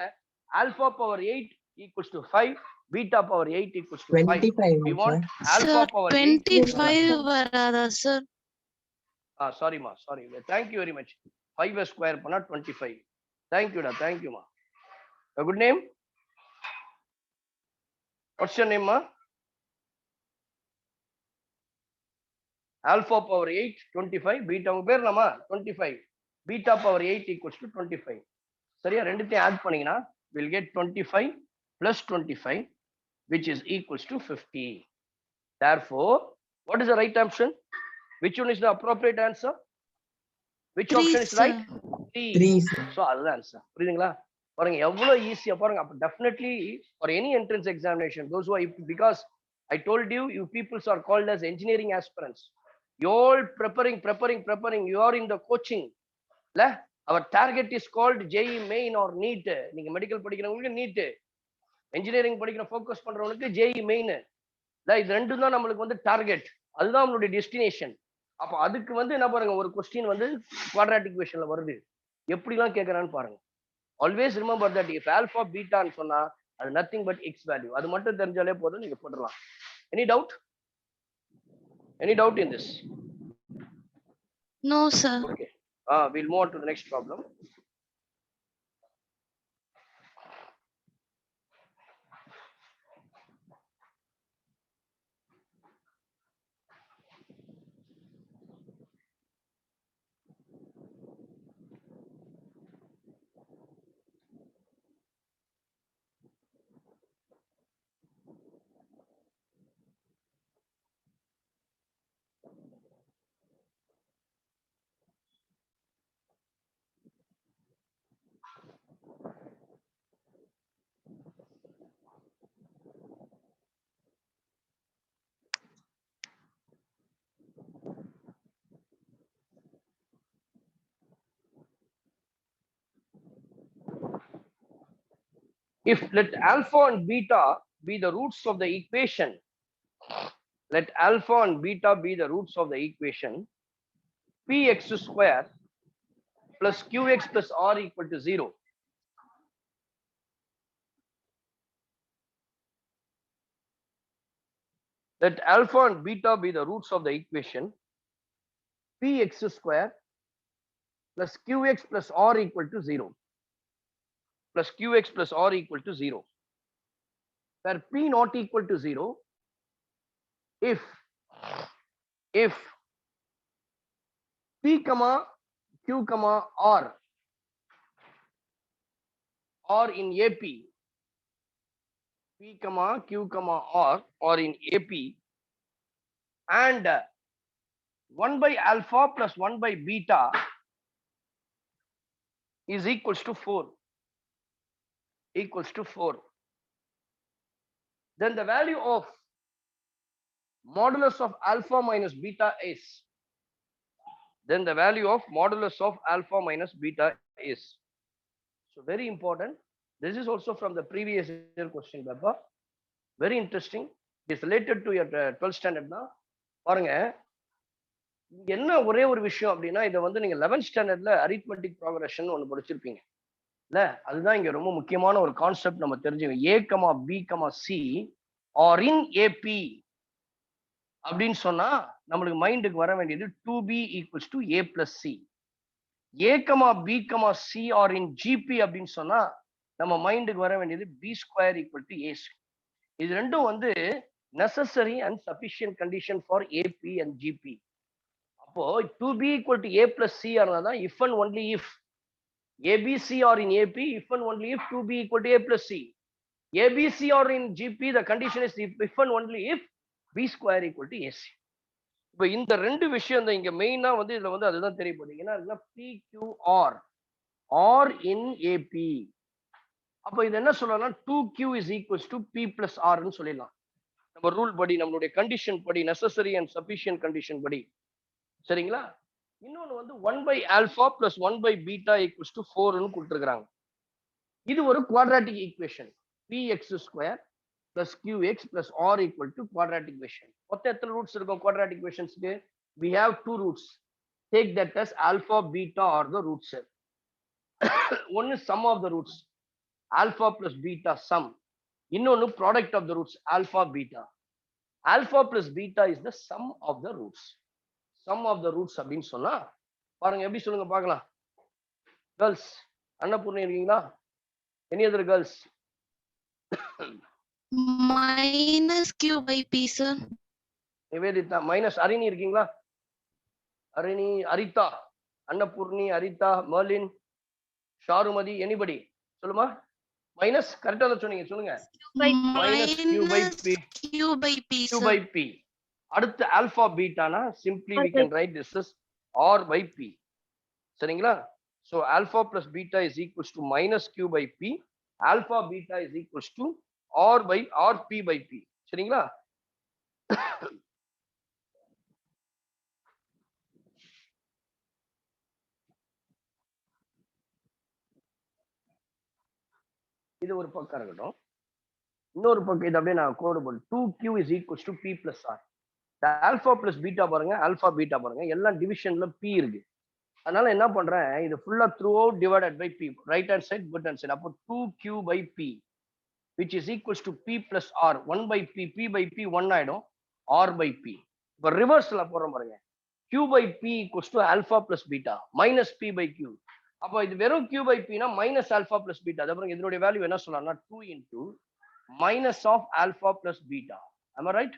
A: alpha power 8 equals to 5, beta power 8 equals to 5.
C: 25
A: We want alpha
B: Sir,
A: power
B: 25 வராதா sir?
A: sorry ma, sorry. Thank you very much. 5 square பண்ணா 25. Thank you da, thank you ma. A good name? What's your name ma? Alpha power 8 25, beta உங்க பேர் என்னமா 25, beta power 8 equals to 25. சரியா, ரெண்டுத்தையும் add பண்ணீங்கன்னா we'll get 25 plus 25 which is equals to 50. Therefore, what is the right option? Which one is the appropriate answer? Which option is right?
C: 3, sir.
A: So அதுதான் answer. புரியுதுங்களா? பாருங்க எவ்வளவு ஈஸியா பாருங்க. அப்ப definitely for any entrance examination, those who are, because I told you, you peoples are called as engineering aspirants. You all preparing. You are in the coaching. Our target is called JEE main or NEET. நீங்க medical படிக்கிறவங்களுக்கு NEET, engineering படிக்கிற focus பண்றவங்களுக்கு JEE main. இது ரெண்டும் தான் நம்மளுக்கு வந்து target, அதுதான் நம்மளுடைய டெஸ்டினேஷன். அப்ப அதுக்கு வந்து என்ன பாருங்க, ஒரு கொஸ்டின் வந்து குவாட்ராட்டிக் ஈக்குவேஷன்ல வருது, எப்படிலாம் கேட்கறான்னு பாருங்க. Always remember that if alpha பீட்டான்னு சொன்னா அது நத்திங் பட் எக்ஸ் வேல்யூ, அது மட்டும் தெரிஞ்சாலே போதும், நீங்க போடலாம். Any doubt? Any doubt in this?
B: No sir.
A: Okay. We'll move on to the next problem. If let alpha and beta be the roots of the equation, let alpha and beta be the roots of the equation, px square plus qx plus r equal to 0. Let alpha and beta be the roots of the equation, px square plus qx plus r equal to 0. Plus qx plus r equal to 0. Where p not equal to 0, if P comma Q comma R in AP, P comma Q comma R or in AP, and 1 by alpha plus 1 by beta is equals to 4. Then the value of modulus of alpha minus beta is. Then the value of modulus of alpha minus beta is. So very important. This is also from the previous year question paper. Very interesting. It is related to your 12th standard தான். பாருங்க என்ன ஒரே ஒரு விஷயம் அப்படின்னா இதை வந்து நீங்க 11th ஸ்டாண்டர்ட்ல அரித்மெட்டிக் ப்ராக்ரஷன் ஒன்று படிச்சிருப்பீங்க இல்ல, அதுதான் இங்க ரொம்ப முக்கியமான ஒரு கான்செப்ட் நம்ம தெரிஞ்சுக்கணும். A, B, C are in AP அப்படின்னு சொன்னா நம்மளுக்கு மைண்டுக்கு வர வேண்டியது 2B equals to A plus C. A, B, C are in GP அப்படின்னு சொன்னா நம்ம மைண்டுக்கு வர வேண்டியது B square equal to A. இது ரெண்டும் வந்து necessary and sufficient condition for AP and GP. அப்போ 2B equal to A plus C ஆனதான் if and only if ABC or in AP, if and only if 2B equal to A plus C. ABC or in GP, the condition is if and only if B square equal to AC. இப்போ இந்த ரெண்டு விஷயம் தான் இங்க மெயினா வந்து இதுல வந்து அதுதான் தெரியப்படுது. ஏன்னா PQR or in AP. அப்போ இது என்ன சொல்லலாம், 2Q is equals to P plus R ன்னு சொல்லிடலாம். நம்ம ரூல் படி, நம்மளுடைய கண்டிஷன் படி, நெசசரி அண்ட் சஃபிஷியன்ட் கண்டிஷன் படி. சரிங்களா? இன்னொன்று வந்து 1 by alpha plus 1 by beta equals to 4 ன்னு கொடுத்துருக்காங்க. இது ஒரு quadratic equation. Px square plus Qx plus R equal to quadratic equation. மொத்தம் எத்தனை ரூட்ஸ் இருக்கும் quadratic ஈக்குவேஷன்ஸ்க்கு? We have 2 roots. Take that as alpha, beta are the roots. One is sum of the roots, alpha plus beta sum. இன்னொன்னு product of the roots, alpha, beta. Alpha plus beta is the sum of the roots. Sum of the roots அப்படின்னு சொன்னா பாருங்க எப்படி சொல்லுங்க பார்க்கலாம். Girls Annapoorani இருக்கீங்களா? Any other girls?
B: minus Q by P, sir.
A: Nivedita minus. Arini இருக்கீங்களா? Arini, அரிதா, Annapoorani, அரிதா, Marilyn, ஷாருமதி, anybody சொல்லுமா? Minus கரெக்டா தான் சொன்னீங்க, சொல்லுங்க. Minus Q by P.
B: Q by P,
A: Q
B: sir.
A: by P. அடுத்து ஆல்பா பீட்டானா simply we can write this as R by P. சரிங்களா? So alpha plus beta is equals to minus Q by P. Alpha beta is equals to R by RP by P. சரிங்களா? இது ஒரு பக்கம் இருக்கட்டும். இன்னொரு பக்கம் இது அப்படியே நான் கோடு போடு. 2Q is equals to P plus R. Alpha plus beta பாருங்க, ஆல்பா பீட்டா பாருங்க, எல்லாம் டிவிஷன்ல P இருக்கு. அதனால என்ன பண்றேன், இது ஃபுல்லா throughout divided by P, right hand side left hand side. அப்போ 2Q by P which is equals to P plus R. 1 by P, P by P 1 ஆயிடும், R by P. இப்போ ரிவர்ஸ்ல போறோம் பாருங்க, Q by P equals to alpha plus beta minus P by Q. அப்போ இது வெறும் Q by P னா minus alpha plus beta. அப்புறம் இதனுடைய வேல்யூ என்ன சொல்லலாம்னா 2 into minus of alpha plus beta. Am I right?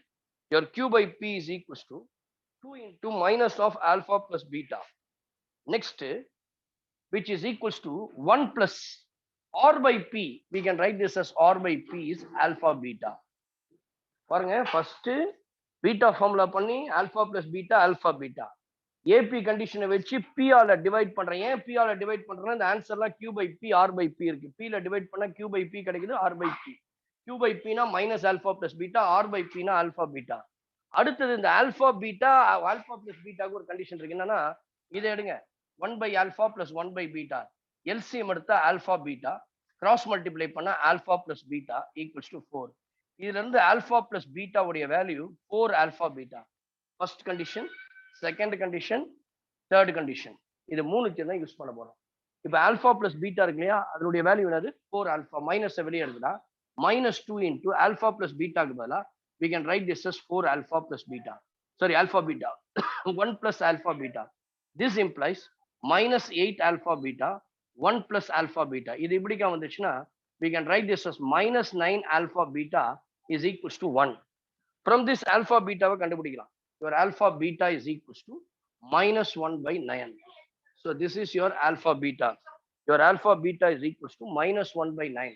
A: Your Q by P is equals to 2 into minus of alpha plus beta. Next, which is equals to 1 plus R by P. We can write this as R by P is alpha beta. பாருங்க, first beta formula பண்ணி alpha plus beta, alpha beta. AP கண்டிஷனை வச்சு P ஆல divide பண்றேன். ஏன் P ஆல divide பண்றேன்னா இந்த ஆன்சர்லாம் Q by P, R by P இருக்கு. P ல டிவைட் பண்ணா Q by P கிடைக்குது, R by P. Q by P னா minus alpha plus beta, R by P னா alpha beta. அடுத்தது இந்த alpha beta, alpha plus betaக்கு ஒரு கண்டிஷன் இருக்கு. என்னன்னா இதை எடுங்க, 1 by alpha plus 1 by beta. LCM எடுத்தா alpha beta, கிராஸ் மல்டிப்ளை பண்ணா alpha plus beta equals to 4. இதுல இருந்து alpha plus beta உடைய value 4 alpha beta. First condition, second condition, third condition. இது மூணுக்கு தான் யூஸ் பண்ண போறோம். இப்போ alpha plus beta இருக்கு இல்லையா, அதனுடைய வேல்யூ என்னது 4 alpha. மைனஸ் வெளியே எடுத்துட்டா minus 2 into alpha plus beta க்கு பதிலா we can write this as 4 alpha plus beta. Sorry, alpha beta. 1 plus alpha beta. This implies minus 8 alpha beta, 1 plus alpha beta. இது இப்படிக்கா வந்துச்சுன்னா we can write this as minus 9 alpha beta is equals to 1. From this alpha beta கண்டுபிடிக்கலாம். Your alpha beta is equals to minus 1 by 9. So this is your alpha beta. Your alpha beta is equals to minus 1 by 9.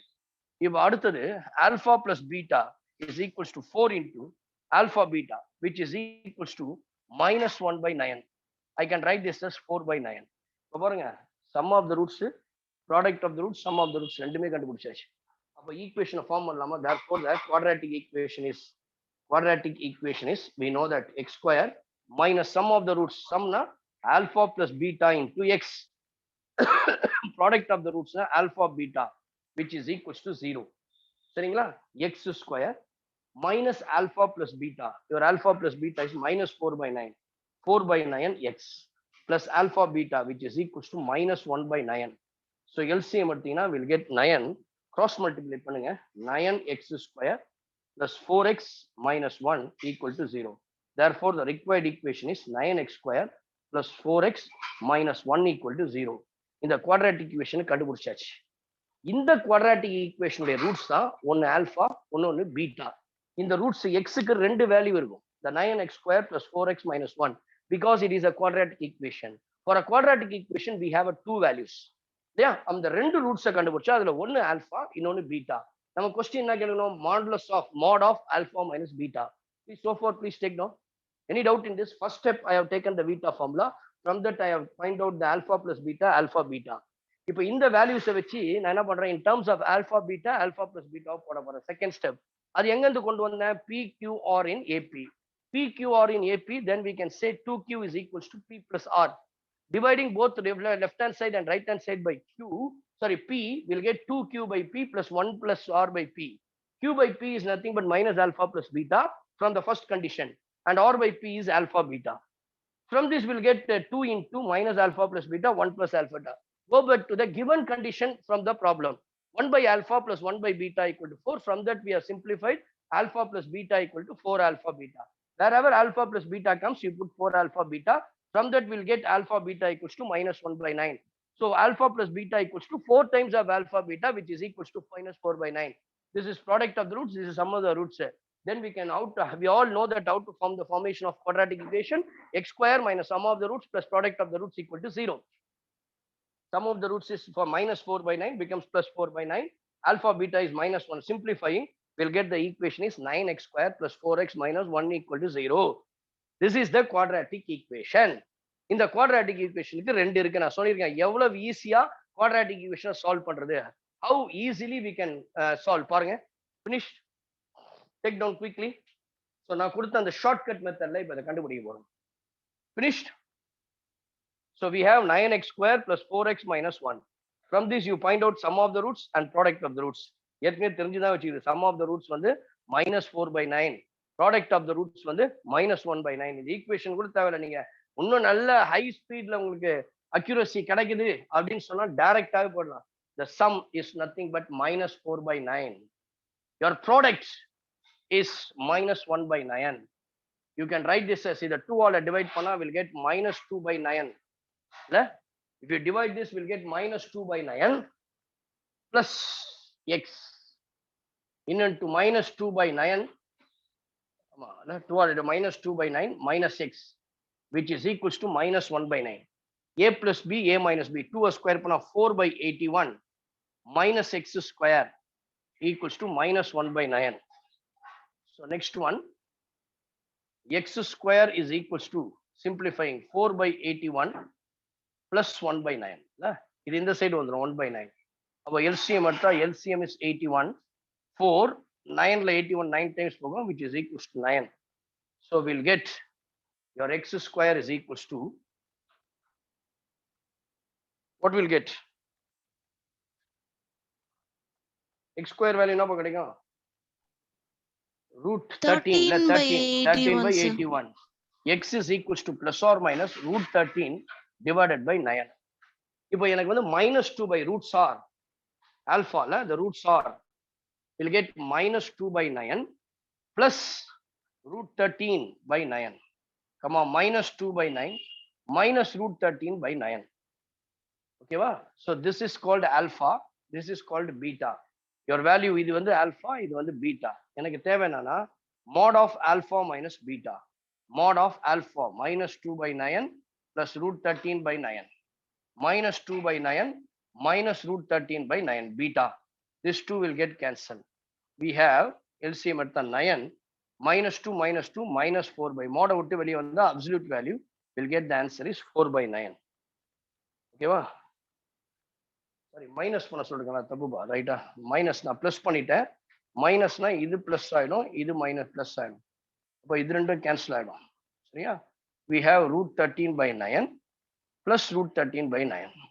A: இப்போ அடுத்தது alpha plus beta is equals to 4 into alpha beta, which is equals to minus 1 by 9. I can write this as 4 by 9. இப்போ பாருங்க, sum of the roots, product of the roots, sum of the roots ரெண்டுமே கண்டுபிடிச்சாச்சு. அப்போ ஈக்குவேஷனை form பண்ணலாமா? therefore the quadratic equation is we know that x square minus sum of the roots, sum na alpha plus beta into x, product of the roots na alpha beta, which is equals to 0. சரிங்களா? x square minus alpha plus beta, your alpha plus beta is minus 4 by 9, 4 by 9 x plus alpha beta, which is equals to minus 1 by 9. So LCM எடுத்தீங்கன்னா we'll get 9, cross multiply பண்ணுங்க, 9x square plus 4x minus 1 equal to 0. Therefore the required equation is 9x square plus 4x minus 1 equal to 0. இந்த quadratic equation கண்டுபிடிச்சாச்சு. இந்த quadratic equation உடைய roots தான் ஒன்னு alpha ஒன்னு beta. இந்த ரூட்ஸ் எக்ஸுக்கு ரெண்டு வேல்யூ இருக்கும். The 9x square plus 4x minus 1, because it is a quadratic equation. For a quadratic equation we have a two values. இல்லையா? அந்த ரெண்டு ரூட்ஸை கண்டுபிடிச்சா அதுல ஒன்னு ஆல்பா இன்னொன்னு பீட்டா. நம்ம கொஸ்டின் என்ன கேட்கணும்? Modulus of mod of alpha minus beta. Please so far please take down. Any doubt in this? First step I have taken the beta formula. From that I have find out the alpha plus beta, alpha beta. இப்போ இந்த வேல்யூஸை வச்சு நான் என்ன பண்றேன்? in terms of alpha beta, alpha plus beta போட போறேன். Second step அது எங்க இருந்து கொண்டு வந்தேன்? PQR in AP. PQR in AP, then we can say 2Q is equals to P plus R. Dividing both left hand side and right hand side by P, will get 2Q by P plus 1 plus R by P. Q by P is nothing but minus alpha plus beta from the first condition, and R by P is alpha beta. From this we'll get 2 into minus alpha plus beta, 1 plus alpha beta. Go back to the given condition from the problem. 1 by alpha plus 1 by beta equal to 4. From that we have simplified alpha plus beta equal to 4 alpha beta. Wherever alpha plus beta comes, you put 4 alpha beta. From that we'll get alpha beta equals to minus 1 by 9. So alpha plus beta equals to 4 times of alpha beta, which is equals to minus 4 by 9. This is product of the roots. This is sum of the roots. Then we can we all know that how to form the formation of quadratic equation. X square minus sum of the roots plus product of the roots equal to 0. Sum of the roots is for minus 4 by 9 becomes plus 4 by 9. Alpha beta is minus 1. Simplifying, we'll get the equation is 9x square plus 4x minus 1 equal to 0. This is the quadratic equation. In the quadratic equation ரெண்டு இருக்கு. நான் சொல்லிருக்கேன் எவ்வளவு ஈஸியா quadratic equation solve பண்றது. How easily we can solve. பாருங்க. Finished. Take down quickly. So நான் கொடுத்த அந்த shortcut methodல இப்ப இத கண்டுபிடிக்க போறோம். Finished. So we have 9x square plus 4x minus 1. From this you find out sum of the roots and product of the roots. ஏற்கனவே தெரிஞ்சுதான் வச்சுக்கிது. Sum of the roots வந்து minus 4 by 9. Product of the roots வந்து minus 1 by 9. இந்த equation கூட தேவையில்லை. நீங்க இன்னும் நல்ல ஹை ஸ்பீட்ல உங்களுக்கு அக்யூரசி கிடைக்குது அப்படின்னு சொன்னா டைரக்டாவே போடலாம். The sum is nothing but minus 4 by 9. Your product is minus 1 by 9. You can write this as either 2 ஆல divide பண்ணா will get minus 2 by 9. If you divide this, we'll get minus 2 by 9 plus x into minus 2 by 9. 2 minus 2 by 9 minus x, which is equals to minus 1 by 9. A plus b, a minus b. 2 square பண்ணா 4 by 81 minus x square equals to minus 1 by 9. So next one, x square is equals to, simplifying, 4 by 81 plus 1 by 9. இது இந்த side வந்துரும் 1 by 9. அப்போ LCM எடுத்தா LCM is 81. 4, 9ல 81 9 times போகும், which is equals to 9. So we'll get your x square is equals to, what we'll get? X square value என்ன கிடைக்கும்? Root 13 by 81. X is equals to plus or minus root 13 divided by 9. இப்போ எனக்கு வந்து minus 2 by roots are alpha, the roots are, will get minus 2 by 9 plus root 13 by 9, comma minus 2 by 9 minus root 13 by 9. Okay va? So this is called alpha, this is called beta. Your value இது வந்து alpha, இது வந்து beta. எனக்கு தேவை என்னன்னா mod of alpha minus beta. Mod of alpha minus 2 by 9 plus root 13 by 9. Minus 2 by 9 minus root 13 by 9 beta. This 2 will get cancelled. We have LCM at the 9 minus 2 minus 4 by mod out value on the absolute value. We'll get the answer is 4 by 9. Okay, va? Sorry, minus பண்ண சொல்றேன் தப்புபா ரைட்டா minus நான் plus பண்ணிட்டேன் மைனஸ்னா இது plus ஆயிடும் இது minus plus ஆயிடும் அப்போ இது ரெண்டும் கேன்சல் ஆயிடும் சரியா we have root 13 by 9 plus root 13 by 9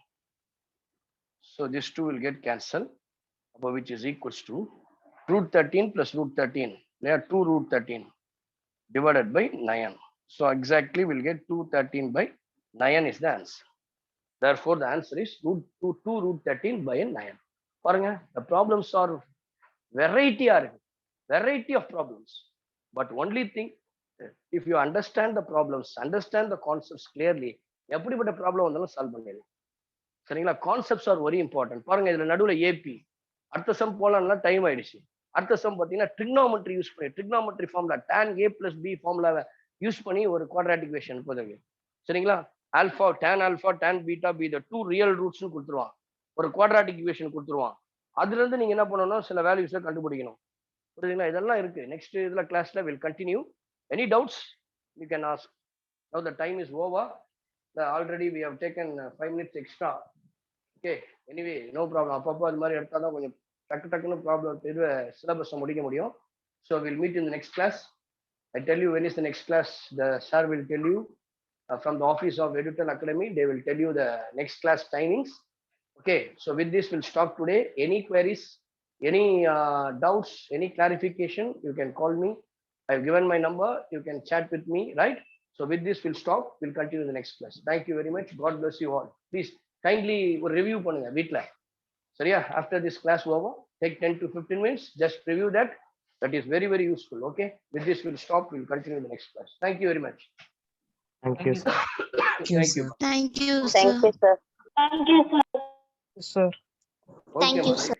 A: so this 2 will get cancelled which is equals to root 13 plus root 13 they are 2 root 13 divided by 9 so exactly we'll get 213 by 9 is the answer. Therefore, the answer is 2 root 13 by 9. பாருங்க, the problems are variety of problems. But only thing, if you understand the problems, understand the concepts clearly, எப்படிப்பட்ட problem வந்தாலும் solve பண்ணிடலாம். சரிங்களா? Concepts are very important. பாருங்க, இதுல நடுவில் AB அடுத்த some போலாம்னா time ஆயிடுச்சு. அடுத்த சம் பார்த்தீங்கன்னா ட்ரிக்னாமெட்ரி யூஸ் பண்ணி trigonometry formula tan a plus b ஃபார்முலாவை யூஸ் பண்ணி ஒரு குவாட்ராட்டிக் ஈக்குவேஷன் போதுங்க. சரிங்களா? alpha tan beta be the two real roots னு கொடுத்துருவான். ஒரு குவாட்ராட்டிக் ஈக்குவேஷன் கொடுத்துருவான். அதுல இருந்து நீங்க என்ன பண்ணணும், சில வேல்யூஸை கண்டுபிடிக்கணும். புரியுதுங்களா? இதெல்லாம் இருக்கு. நெக்ஸ்ட் இதுல கிளாஸ்ல will continue. Any doubts you can ask. Now the time is over. Already we have taken 5 minutes extra. Okay, anyway no problem. அப்பப்போ அது மாதிரி எடுத்தா தான் கொஞ்சம் டக்குன்னு ப்ராப்ளம் இது சிலபஸை முடிக்க முடியும். So will meet in the next class. I tell you when is the next class. The sir will tell you from the office of Edutel Academy. They will tell you the next class timings. Okay, so with this we'll stop today. Any queries, any doubts, any clarification, you can call me. I've given my number. You can chat with me, right? So with this we'll stop. We'll continue the next class. Thank you very much. God bless you all. Please kindly review பண்ணுங்க வீட்ல. சரியா? After this class over, take 10 to 15 minutes. Just review that. That is very, very useful. Okay. With this, we'll stop. We'll continue the next class. Thank you very much.
D: Thank you, sir.
A: Thank you.
B: Thank you,
E: Thank
B: sir.
E: you, sir. Thank you, sir.
F: Sir.
A: Okay,
B: Thank you,
A: ma'am.
B: sir.